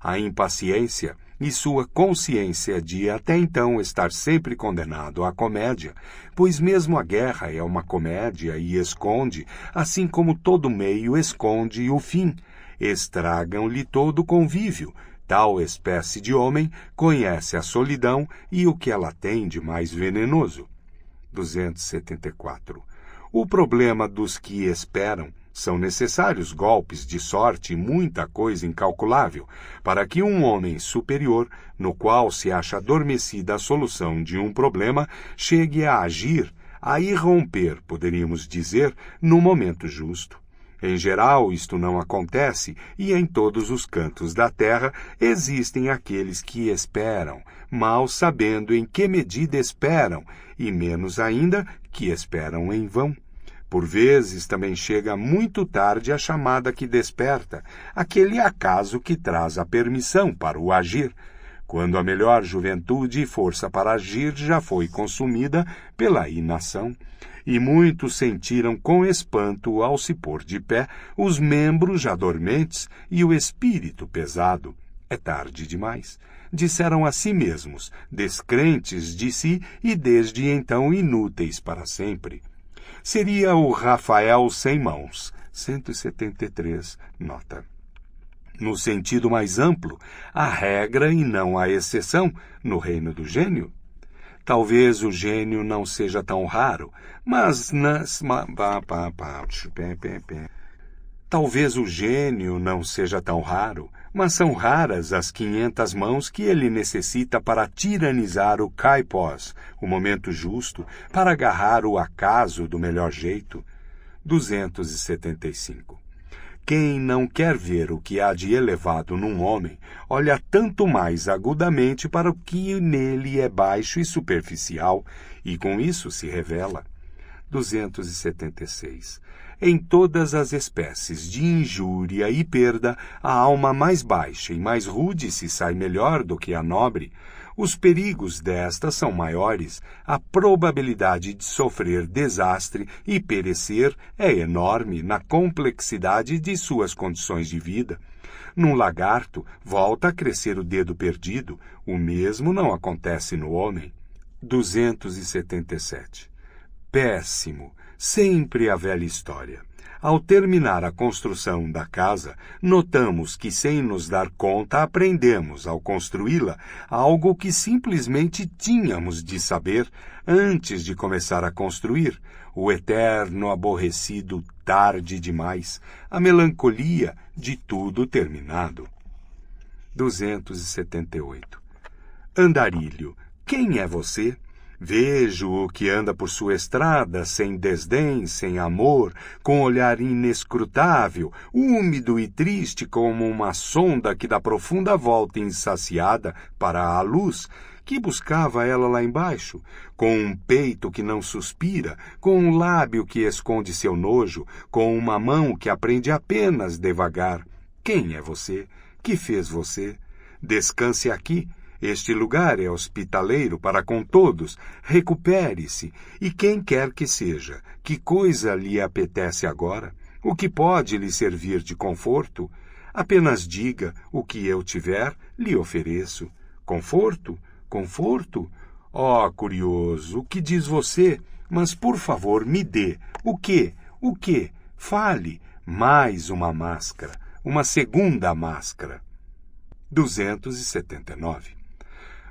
A impaciência e sua consciência de até então estar sempre condenado à comédia, pois mesmo a guerra é uma comédia e esconde, assim como todo meio esconde o fim, estragam-lhe todo o convívio. Tal espécie de homem conhece a solidão e o que ela tem de mais venenoso. 274. O problema dos que esperam. São necessários golpes de sorte e muita coisa incalculável para que um homem superior, no qual se acha adormecida a solução de um problema, chegue a agir, a irromper, poderíamos dizer, no momento justo. Em geral, isto não acontece, e em todos os cantos da terra existem aqueles que esperam, mal sabendo em que medida esperam, e menos ainda que esperam em vão. Por vezes também chega muito tarde a chamada que desperta, aquele acaso que traz a permissão para o agir, quando a melhor juventude e força para agir já foi consumida pela inação, e muitos sentiram com espanto ao se pôr de pé os membros já dormentes e o espírito pesado. É tarde demais. Disseram a si mesmos, descrentes de si e desde então inúteis para sempre. Seria o Rafael sem mãos, 173, nota. No sentido mais amplo, a regra e não a exceção no reino do gênio. Talvez o gênio não seja tão raro, mas Talvez o gênio não seja tão raro, mas são raras as 500 mãos que ele necessita para tiranizar o kaipós, o momento justo, para agarrar o acaso do melhor jeito. 275. Quem não quer ver o que há de elevado num homem, olha tanto mais agudamente para o que nele é baixo e superficial, e com isso se revela. 276. Em todas as espécies de injúria e perda, a alma mais baixa e mais rude se sai melhor do que a nobre. Os perigos destas são maiores, a probabilidade de sofrer desastre e perecer é enorme na complexidade de suas condições de vida. Num lagarto, volta a crescer o dedo perdido, o mesmo não acontece no homem. 277. Péssimo, sempre a velha história. Ao terminar a construção da casa, notamos que, sem nos dar conta, aprendemos, ao construí-la, algo que simplesmente tínhamos de saber antes de começar a construir, o eterno aborrecido tarde demais, a melancolia de tudo terminado. 278. Andarilho, quem é você? Vejo o que anda por sua estrada, sem desdém, sem amor, com olhar inescrutável, úmido e triste como uma sonda que dá profunda volta insaciada para a luz, que buscava ela lá embaixo, com um peito que não suspira, com um lábio que esconde seu nojo, com uma mão que aprende apenas devagar. Quem é você? Que fez você? Descanse aqui. Este lugar é hospitaleiro para com todos. Recupere-se, e quem quer que seja, que coisa lhe apetece agora? O que pode lhe servir de conforto? Apenas diga: o que eu tiver, lhe ofereço. Conforto? Conforto? Oh, curioso, o que diz você? Mas, por favor, me dê. O quê? O quê? Fale. Mais uma máscara. Uma segunda máscara. 279.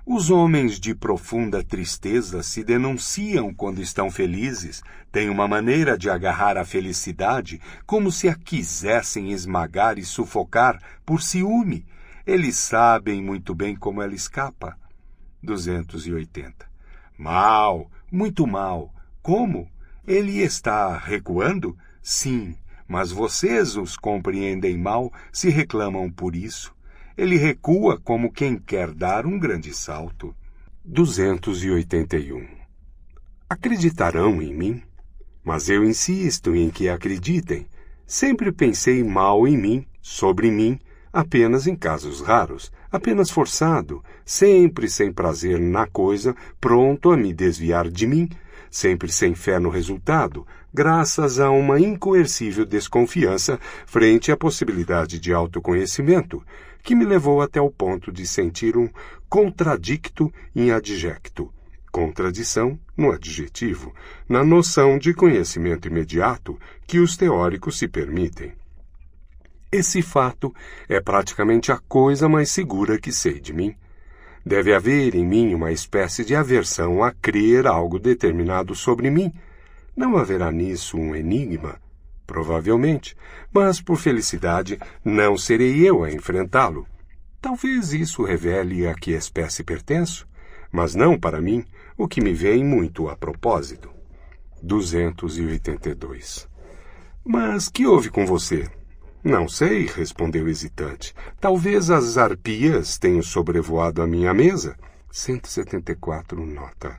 Os homens de profunda tristeza se denunciam quando estão felizes, têm uma maneira de agarrar a felicidade como se a quisessem esmagar e sufocar por ciúme. Eles sabem muito bem como ela escapa. 280. Mal, muito mal. Como? Ele está recuando? Sim, mas vocês os compreendem mal se reclamam por isso. Ele recua como quem quer dar um grande salto. 281. Acreditarão em mim? Mas eu insisto em que acreditem. Sempre pensei mal em mim, sobre mim, apenas em casos raros, apenas forçado, sempre sem prazer na coisa, pronto a me desviar de mim, sempre sem fé no resultado, graças a uma incoercível desconfiança frente à possibilidade de autoconhecimento, que me levou até o ponto de sentir um contradicto em adjecto, contradição no adjetivo, na noção de conhecimento imediato que os teóricos se permitem. Esse fato é praticamente a coisa mais segura que sei de mim. Deve haver em mim uma espécie de aversão a crer algo determinado sobre mim. Não haverá nisso um enigma? Provavelmente, mas por felicidade não serei eu a enfrentá-lo. Talvez isso revele a que espécie pertenço, mas não para mim, o que me vem muito a propósito. 282. Mas que houve com você? Não sei, respondeu hesitante. Talvez as arpias tenham sobrevoado a minha mesa. 174 nota.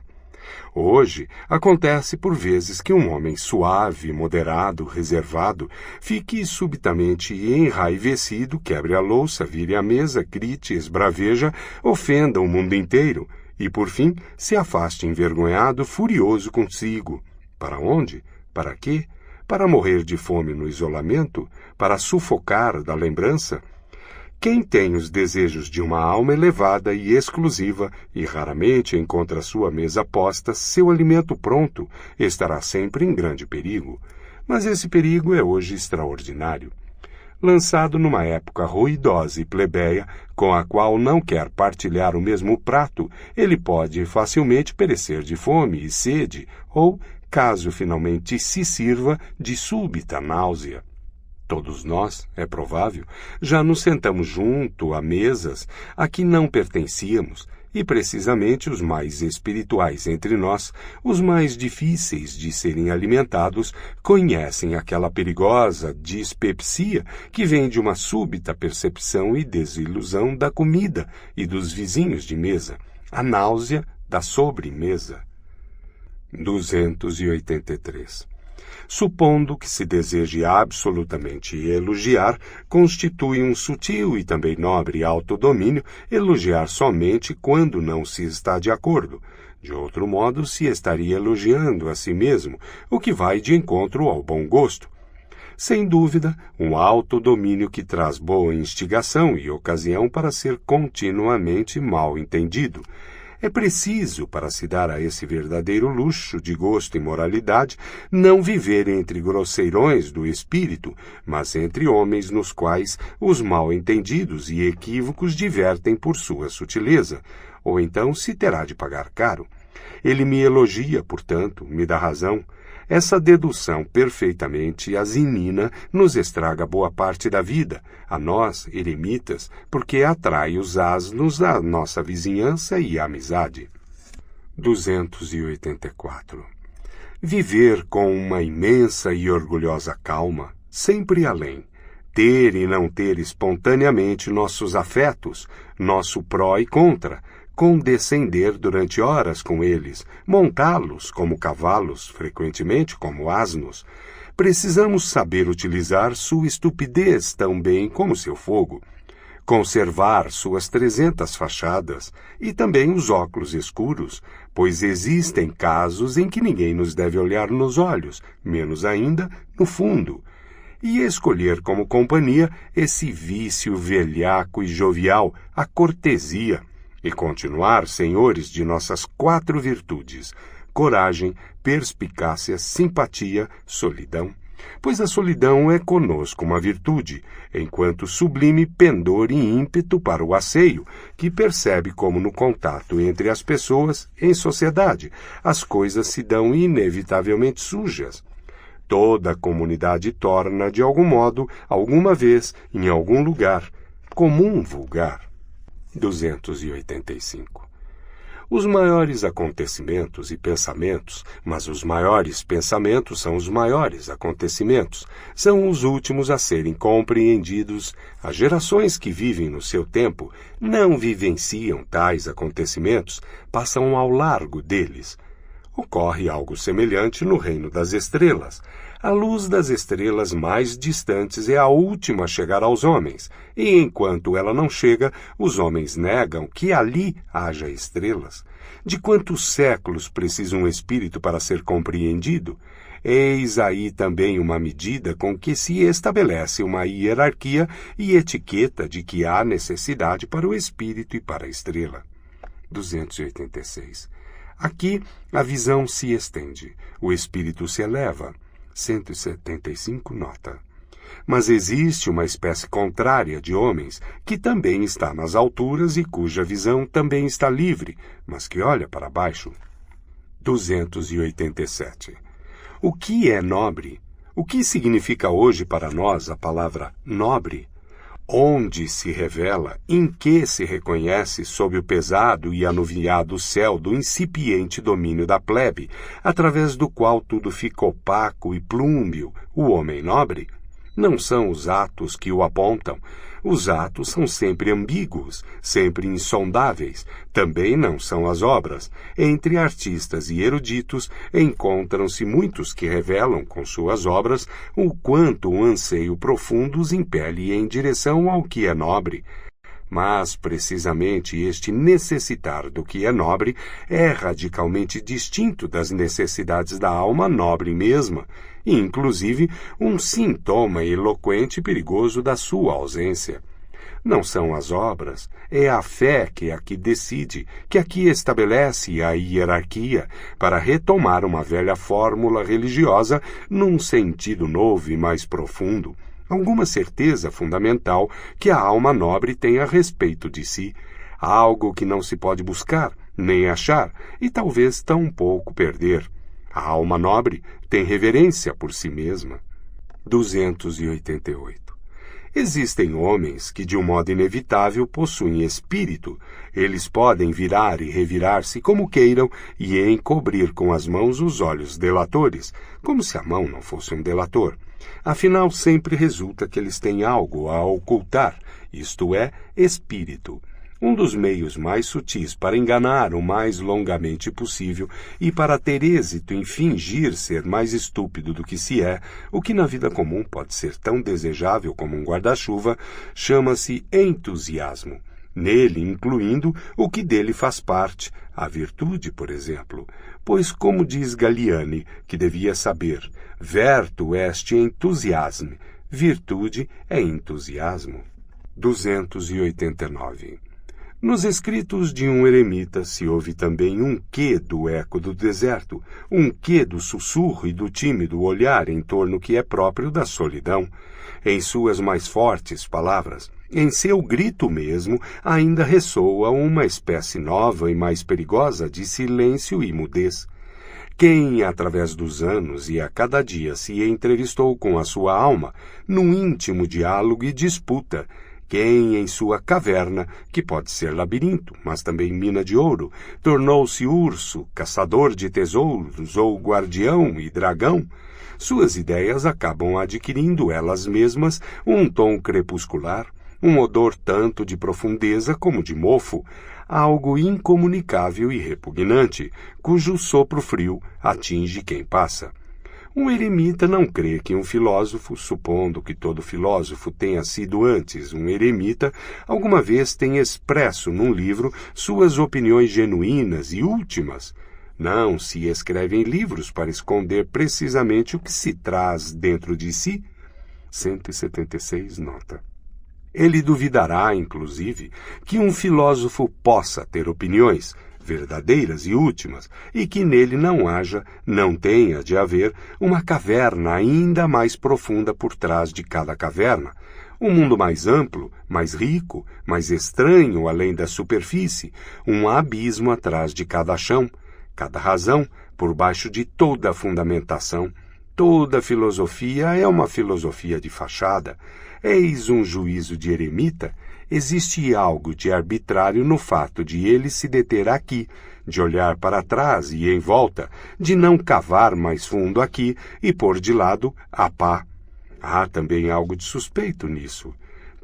Hoje, acontece por vezes que um homem suave, moderado, reservado, fique subitamente enraivecido, quebre a louça, vire a mesa, grite, esbraveja, ofenda o mundo inteiro e, por fim, se afaste envergonhado, furioso consigo. Para onde? Para quê? Para morrer de fome no isolamento? Para sufocar da lembrança? Quem tem os desejos de uma alma elevada e exclusiva e raramente encontra sua mesa posta, seu alimento pronto, estará sempre em grande perigo. Mas esse perigo é hoje extraordinário. Lançado numa época ruidosa e plebeia, com a qual não quer partilhar o mesmo prato, ele pode facilmente perecer de fome e sede, ou, caso finalmente se sirva, de súbita náusea. Todos nós, é provável, já nos sentamos junto a mesas a que não pertencíamos, e precisamente os mais espirituais entre nós, os mais difíceis de serem alimentados, conhecem aquela perigosa dispepsia que vem de uma súbita percepção e desilusão da comida e dos vizinhos de mesa, a náusea da sobremesa. 283. Supondo que se deseje absolutamente elogiar, constitui um sutil e também nobre autodomínio elogiar somente quando não se está de acordo. De outro modo, se estaria elogiando a si mesmo, o que vai de encontro ao bom gosto. Sem dúvida, um autodomínio que traz boa instigação e ocasião para ser continuamente mal entendido. É preciso, para se dar a esse verdadeiro luxo de gosto e moralidade, não viver entre grosseirões do espírito, mas entre homens nos quais os mal-entendidos e equívocos divertem por sua sutileza, ou então se terá de pagar caro. Ele me elogia, portanto, me dá razão. Essa dedução perfeitamente asinina nos estraga boa parte da vida, a nós, eremitas, porque atrai os asnos à nossa vizinhança e amizade. 284. Viver com uma imensa e orgulhosa calma, sempre além. Ter e não ter espontaneamente nossos afetos, nosso pró e contra, condescender durante horas com eles, montá-los como cavalos, frequentemente como asnos. Precisamos saber utilizar sua estupidez tão bem como seu fogo. conservar suas 300 fachadas e também os óculos escuros, pois existem casos em que ninguém nos deve olhar nos olhos, menos ainda no fundo, e escolher como companhia esse vício velhaco e jovial, a cortesia, e continuar senhores de nossas 4 virtudes: coragem, perspicácia, simpatia, solidão. Pois a solidão é conosco uma virtude, enquanto sublime pendor e ímpeto para o asseio, que percebe como no contato entre as pessoas, em sociedade, as coisas se dão inevitavelmente sujas. Toda a comunidade torna, de algum modo, alguma vez, em algum lugar, comum vulgar. 285. Os maiores acontecimentos e pensamentos, mas os maiores pensamentos são os maiores acontecimentos, são os últimos a serem compreendidos. As gerações que vivem no seu tempo não vivenciam tais acontecimentos, passam ao largo deles. Ocorre algo semelhante no reino das estrelas. A luz das estrelas mais distantes é a última a chegar aos homens, e enquanto ela não chega, os homens negam que ali haja estrelas. De quantos séculos precisa um espírito para ser compreendido? Eis aí também uma medida com que se estabelece uma hierarquia e etiqueta de que há necessidade para o espírito e para a estrela. 286. Aqui a visão se estende, o espírito se eleva. 175 nota. Mas existe uma espécie contrária de homens que também está nas alturas e cuja visão também está livre, mas que olha para baixo. 287. O que é nobre? O que significa hoje para nós a palavra nobre? Onde se revela, em que se reconhece sob o pesado e anuviado céu do incipiente domínio da plebe, através do qual tudo fica opaco e plúmbeo, o homem nobre? Não são os atos que o apontam. Os atos são sempre ambíguos, sempre insondáveis. Também não são as obras. Entre artistas e eruditos encontram-se muitos que revelam com suas obras o quanto um anseio profundo os impele em direção ao que é nobre. Mas, precisamente, este necessitar do que é nobre é radicalmente distinto das necessidades da alma nobre mesma, e, inclusive, um sintoma eloquente e perigoso da sua ausência. Não são as obras, é a fé que aqui decide, que aqui estabelece a hierarquia, para retomar uma velha fórmula religiosa num sentido novo e mais profundo. Alguma certeza fundamental que a alma nobre tem a respeito de si, algo que não se pode buscar, nem achar, e talvez tampouco perder. A alma nobre tem reverência por si mesma. 288. Existem homens que, de um modo inevitável, possuem espírito. Eles podem virar e revirar-se como queiram e encobrir com as mãos os olhos delatores, como se a mão não fosse um delator. Afinal, sempre resulta que eles têm algo a ocultar, isto é, espírito. Um dos meios mais sutis para enganar o mais longamente possível e para ter êxito em fingir ser mais estúpido do que se é, o que na vida comum pode ser tão desejável como um guarda-chuva, chama-se entusiasmo. Nele incluindo o que dele faz parte, a virtude, por exemplo. Pois, como diz Galiani, que devia saber, vertu est entusiasme, virtude é entusiasmo. 289. Nos escritos de um eremita se ouve também um quê do eco do deserto, um quê do sussurro e do tímido olhar em torno que é próprio da solidão. Em suas mais fortes palavras, em seu grito mesmo, ainda ressoa uma espécie nova e mais perigosa de silêncio e mudez. Quem, através dos anos e a cada dia, se entrevistou com a sua alma, num íntimo diálogo e disputa, quem, em sua caverna, que pode ser labirinto, mas também mina de ouro, tornou-se urso, caçador de tesouros ou guardião e dragão, suas ideias acabam adquirindo elas mesmas um tom crepuscular, um odor tanto de profundeza como de mofo, algo incomunicável e repugnante, cujo sopro frio atinge quem passa. Um eremita não crê que um filósofo, supondo que todo filósofo tenha sido antes um eremita, alguma vez tenha expresso num livro suas opiniões genuínas e últimas. Não se escrevem livros para esconder precisamente o que se traz dentro de si. 176 nota. Ele duvidará, inclusive, que um filósofo possa ter opiniões verdadeiras e últimas, e que nele não tenha de haver uma caverna ainda mais profunda por trás de cada caverna, um mundo mais amplo, mais rico, mais estranho além da superfície, um abismo atrás de cada chão, cada razão, por baixo de toda a fundamentação. Toda filosofia é uma filosofia de fachada. Eis um juízo de eremita. Existe algo de arbitrário no fato de ele se deter aqui, de olhar para trás e em volta, de não cavar mais fundo aqui e pôr de lado a pá. Há também algo de suspeito nisso.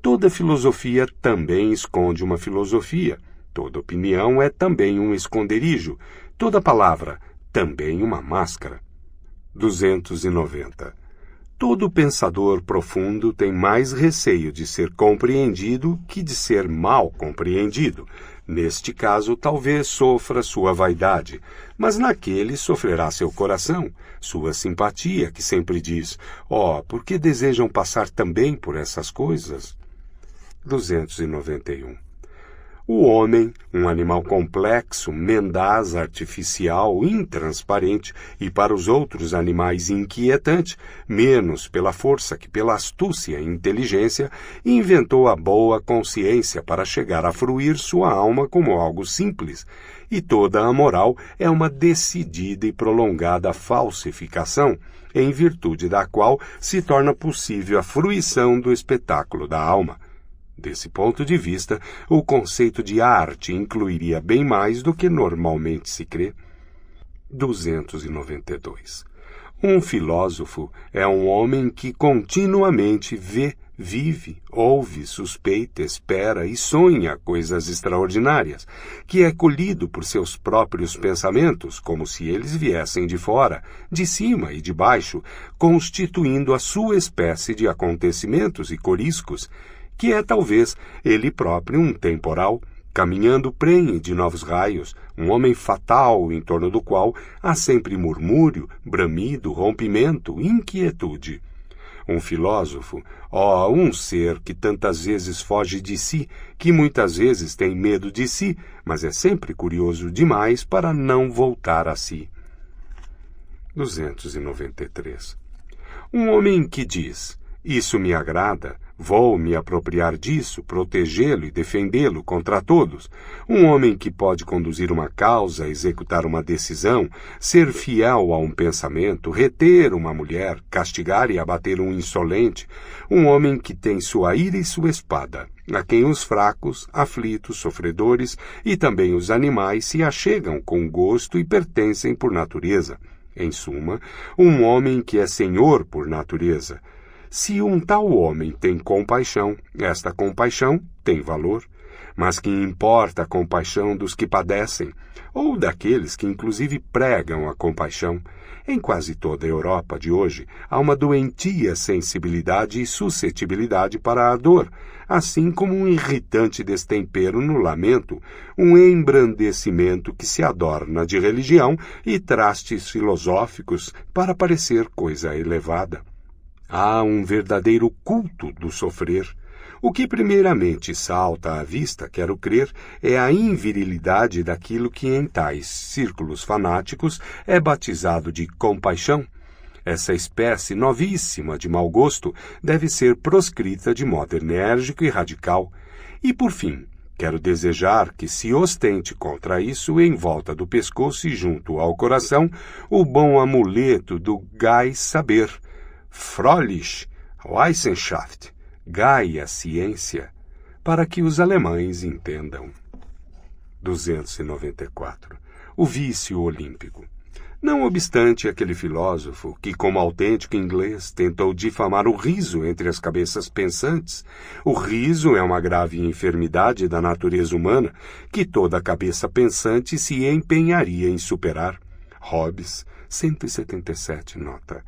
Toda filosofia também esconde uma filosofia. Toda opinião é também um esconderijo. Toda palavra, também uma máscara. 290. Todo pensador profundo tem mais receio de ser compreendido que de ser mal compreendido. Neste caso, talvez sofra sua vaidade, mas naquele sofrerá seu coração, sua simpatia, que sempre diz: por que desejam passar também por essas coisas? 291. O homem, um animal complexo, mendaz, artificial, intransparente e para os outros animais inquietante, menos pela força que pela astúcia e inteligência, inventou a boa consciência para chegar a fruir sua alma como algo simples, e toda a moral é uma decidida e prolongada falsificação, em virtude da qual se torna possível a fruição do espetáculo da alma. Desse ponto de vista, o conceito de arte incluiria bem mais do que normalmente se crê. 292. Um filósofo é um homem que continuamente vê, vive, ouve, suspeita, espera e sonha coisas extraordinárias, que é colhido por seus próprios pensamentos, como se eles viessem de fora, de cima e de baixo, constituindo a sua espécie de acontecimentos e coriscos, que é talvez ele próprio um temporal, caminhando prenhe de novos raios, um homem fatal em torno do qual há sempre murmúrio, bramido, rompimento, inquietude. Um filósofo, um ser que tantas vezes foge de si, que muitas vezes tem medo de si, mas é sempre curioso demais para não voltar a si. 293. Um homem que diz: isso me agrada, vou me apropriar disso, protegê-lo e defendê-lo contra todos. Um homem que pode conduzir uma causa, executar uma decisão, ser fiel a um pensamento, reter uma mulher, castigar e abater um insolente. Um homem que tem sua ira e sua espada, a quem os fracos, aflitos, sofredores e também os animais se achegam com gosto e pertencem por natureza. Em suma, um homem que é senhor por natureza. Se um tal homem tem compaixão, esta compaixão tem valor. Mas que importa a compaixão dos que padecem, ou daqueles que inclusive pregam a compaixão? Em quase toda a Europa de hoje, há uma doentia sensibilidade e suscetibilidade para a dor, assim como um irritante destempero no lamento, um embrandecimento que se adorna de religião e trastes filosóficos para parecer coisa elevada. Há um verdadeiro culto do sofrer. O que primeiramente salta à vista, quero crer, é a invirilidade daquilo que em tais círculos fanáticos é batizado de compaixão. Essa espécie novíssima de mau gosto deve ser proscrita de modo enérgico e radical. E, por fim, quero desejar que se ostente contra isso em volta do pescoço e junto ao coração o bom amuleto do gás saber, Fröhliche Wissenschaft, Gaia Ciência, para que os alemães entendam. 294. O vício olímpico. Não obstante aquele filósofo que, como autêntico inglês, tentou difamar o riso entre as cabeças pensantes, o riso é uma grave enfermidade da natureza humana que toda cabeça pensante se empenharia em superar. Hobbes, 177 nota.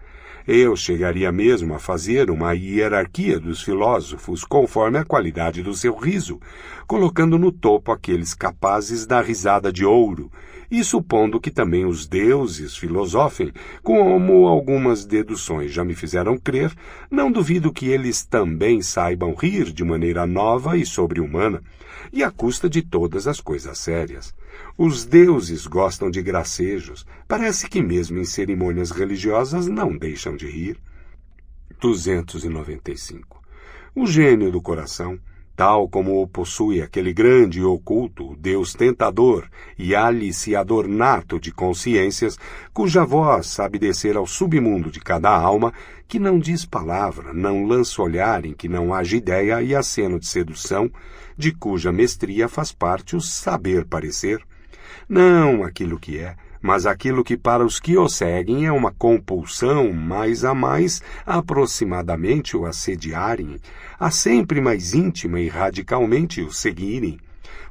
Eu chegaria mesmo a fazer uma hierarquia dos filósofos conforme a qualidade do seu riso, colocando no topo aqueles capazes da risada de ouro, e supondo que também os deuses filosofem, como algumas deduções já me fizeram crer, não duvido que eles também saibam rir de maneira nova e sobre-humana, e à custa de todas as coisas sérias. Os deuses gostam de gracejos, parece que mesmo em cerimônias religiosas não deixam de rir. 295. O gênio do coração, tal como o possui aquele grande e oculto Deus tentador e aliciador nato de consciências, cuja voz sabe descer ao submundo de cada alma, que não diz palavra, não lança olhar em que não haja ideia e aceno de sedução, de cuja mestria faz parte o saber parecer, não aquilo que é, mas aquilo que para os que o seguem é uma compulsão mais a mais aproximadamente o assediarem, a sempre mais íntima e radicalmente o seguirem.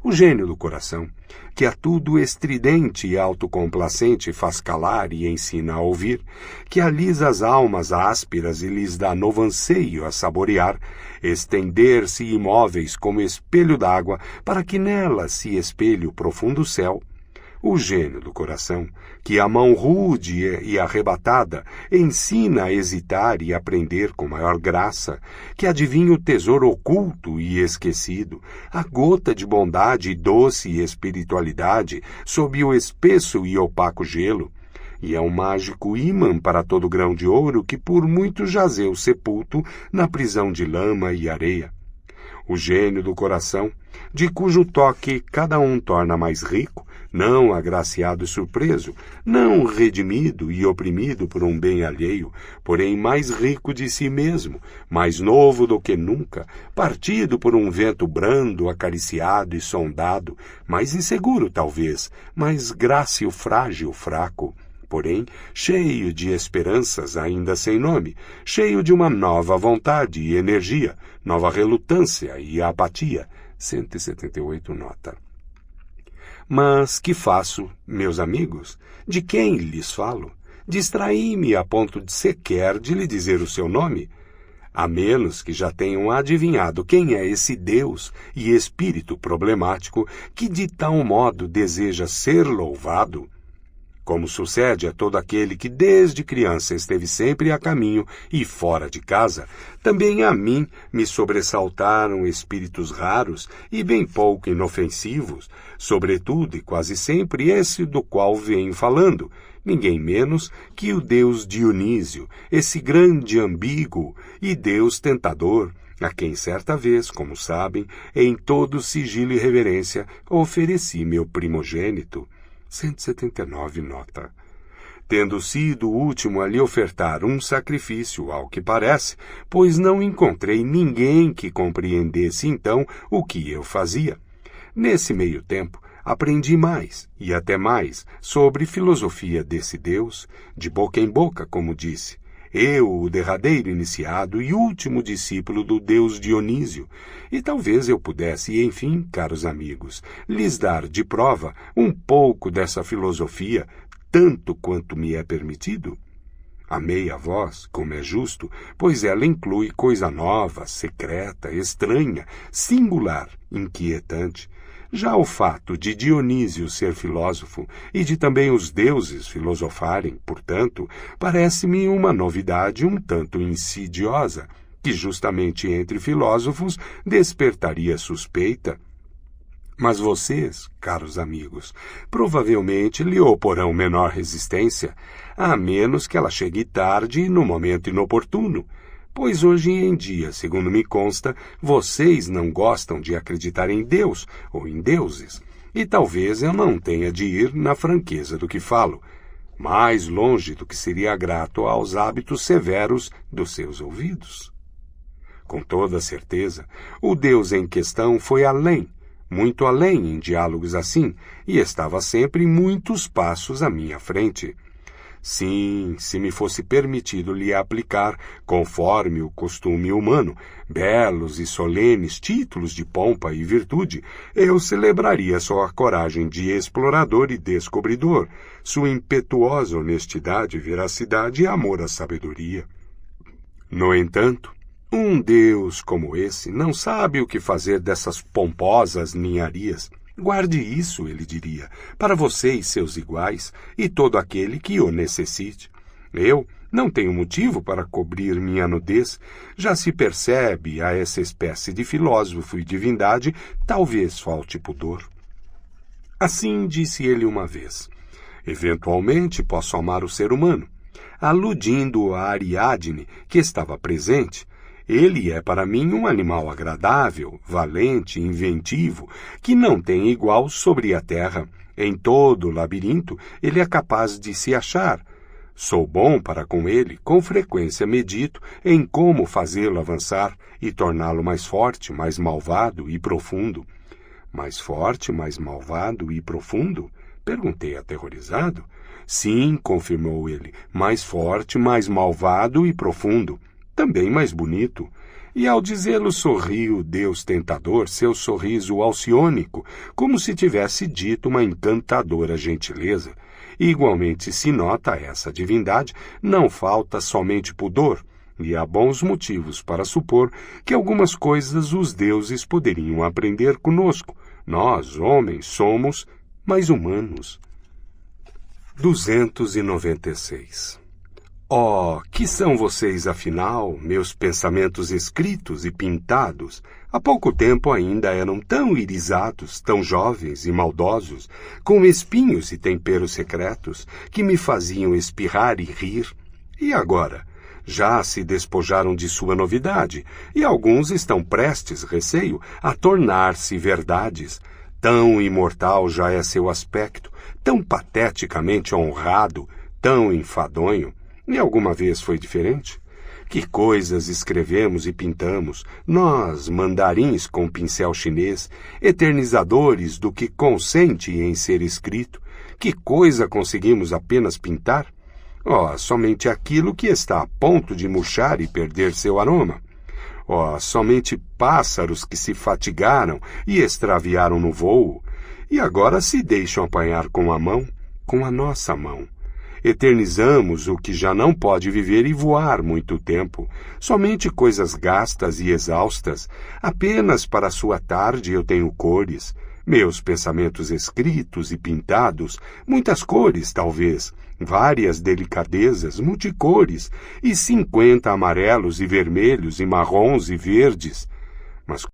O gênio do coração, que a tudo estridente e autocomplacente faz calar e ensina a ouvir, que alisa as almas ásperas e lhes dá novo anseio a saborear, estender-se imóveis como espelho d'água para que nela se espelhe o profundo céu. O gênio do coração, que a mão rude e arrebatada ensina a hesitar e aprender com maior graça, que adivinha o tesouro oculto e esquecido, a gota de bondade e doce espiritualidade sob o espesso e opaco gelo, e é um mágico ímã para todo grão de ouro que por muito jazeu sepulto na prisão de lama e areia. O gênio do coração, de cujo toque cada um torna mais rico, não agraciado e surpreso, não redimido e oprimido por um bem alheio, porém mais rico de si mesmo, mais novo do que nunca, partido por um vento brando, acariciado e sondado, mais inseguro talvez, mais grácil, frágil, fraco, porém cheio de esperanças ainda sem nome, cheio de uma nova vontade e energia, nova relutância e apatia. 178 nota. Mas que faço, meus amigos? De quem lhes falo? Distraí-me a ponto de sequer de lhe dizer o seu nome? A menos que já tenham adivinhado quem é esse Deus e espírito problemático que de tal modo deseja ser louvado. Como sucede a todo aquele que desde criança esteve sempre a caminho e fora de casa, também a mim me sobressaltaram espíritos raros e bem pouco inofensivos, sobretudo e quase sempre esse do qual venho falando, ninguém menos que o deus Dionísio, esse grande ambíguo e deus tentador, a quem certa vez, como sabem, em todo sigilo e reverência, ofereci meu primogênito. 179 nota. Tendo sido o último a lhe ofertar um sacrifício, ao que parece, pois não encontrei ninguém que compreendesse então o que eu fazia. Nesse meio tempo, aprendi mais, e até mais, sobre filosofia desse Deus, de boca em boca, como disse. Eu, o derradeiro iniciado e último discípulo do deus Dionísio, e talvez eu pudesse, enfim, caros amigos, lhes dar de prova um pouco dessa filosofia, tanto quanto me é permitido. Amei a voz, como é justo, pois ela inclui coisa nova, secreta, estranha, singular, inquietante. Já o fato de Dionísio ser filósofo e de também os deuses filosofarem, portanto, parece-me uma novidade um tanto insidiosa, que justamente entre filósofos despertaria suspeita. Mas vocês, caros amigos, provavelmente lhe oporão menor resistência, a menos que ela chegue tarde e no momento inoportuno. Pois hoje em dia, segundo me consta, vocês não gostam de acreditar em Deus ou em deuses, e talvez eu não tenha de ir na franqueza do que falo, mais longe do que seria grato aos hábitos severos dos seus ouvidos. Com toda certeza, o Deus em questão foi além, muito além em diálogos assim, e estava sempre muitos passos à minha frente. Sim, se me fosse permitido lhe aplicar, conforme o costume humano, belos e solenes títulos de pompa e virtude, eu celebraria sua coragem de explorador e descobridor, sua impetuosa honestidade, veracidade e amor à sabedoria. No entanto, um Deus como esse não sabe o que fazer dessas pomposas ninharias. Guarde isso, ele diria, para você e seus iguais, e todo aquele que o necessite. Eu não tenho motivo para cobrir minha nudez. Já se percebe a essa espécie de filósofo e divindade, talvez falte pudor. Assim disse ele uma vez: eventualmente posso amar o ser humano. Aludindo a Ariadne, que estava presente, ele é para mim um animal agradável, valente, inventivo, que não tem igual sobre a terra. Em todo o labirinto ele é capaz de se achar. Sou bom para com ele, com frequência medito em como fazê-lo avançar e torná-lo mais forte, mais malvado e profundo. Mais forte, mais malvado e profundo? Perguntei aterrorizado. Sim, confirmou ele, mais forte, mais malvado e profundo. Também mais bonito. E ao dizê-lo sorriu Deus tentador, seu sorriso alciônico, como se tivesse dito uma encantadora gentileza. E igualmente se nota essa divindade, não falta somente pudor, e há bons motivos para supor que algumas coisas os deuses poderiam aprender conosco. Nós, homens, somos mais humanos. 296. Oh, que são vocês, afinal, meus pensamentos escritos e pintados? Há pouco tempo ainda eram tão irisados, tão jovens e maldosos, com espinhos e temperos secretos, que me faziam espirrar e rir. E agora? Já se despojaram de sua novidade, e alguns estão prestes, receio, a tornar-se verdades. Tão imortal já é seu aspecto, tão pateticamente honrado, tão enfadonho. E alguma vez foi diferente? Que coisas escrevemos e pintamos, nós, mandarins com pincel chinês, eternizadores do que consente em ser escrito. Que coisa conseguimos apenas pintar? Oh, somente aquilo que está a ponto de murchar e perder seu aroma. Oh, somente pássaros que se fatigaram e extraviaram no voo, e agora se deixam apanhar com a mão, com a nossa mão. Eternizamos o que já não pode viver e voar muito tempo, somente coisas gastas e exaustas. Apenas para sua tarde eu tenho cores, meus pensamentos escritos e pintados, muitas cores talvez, várias delicadezas, multicores, e 50 amarelos e vermelhos e marrons e verdes. Mas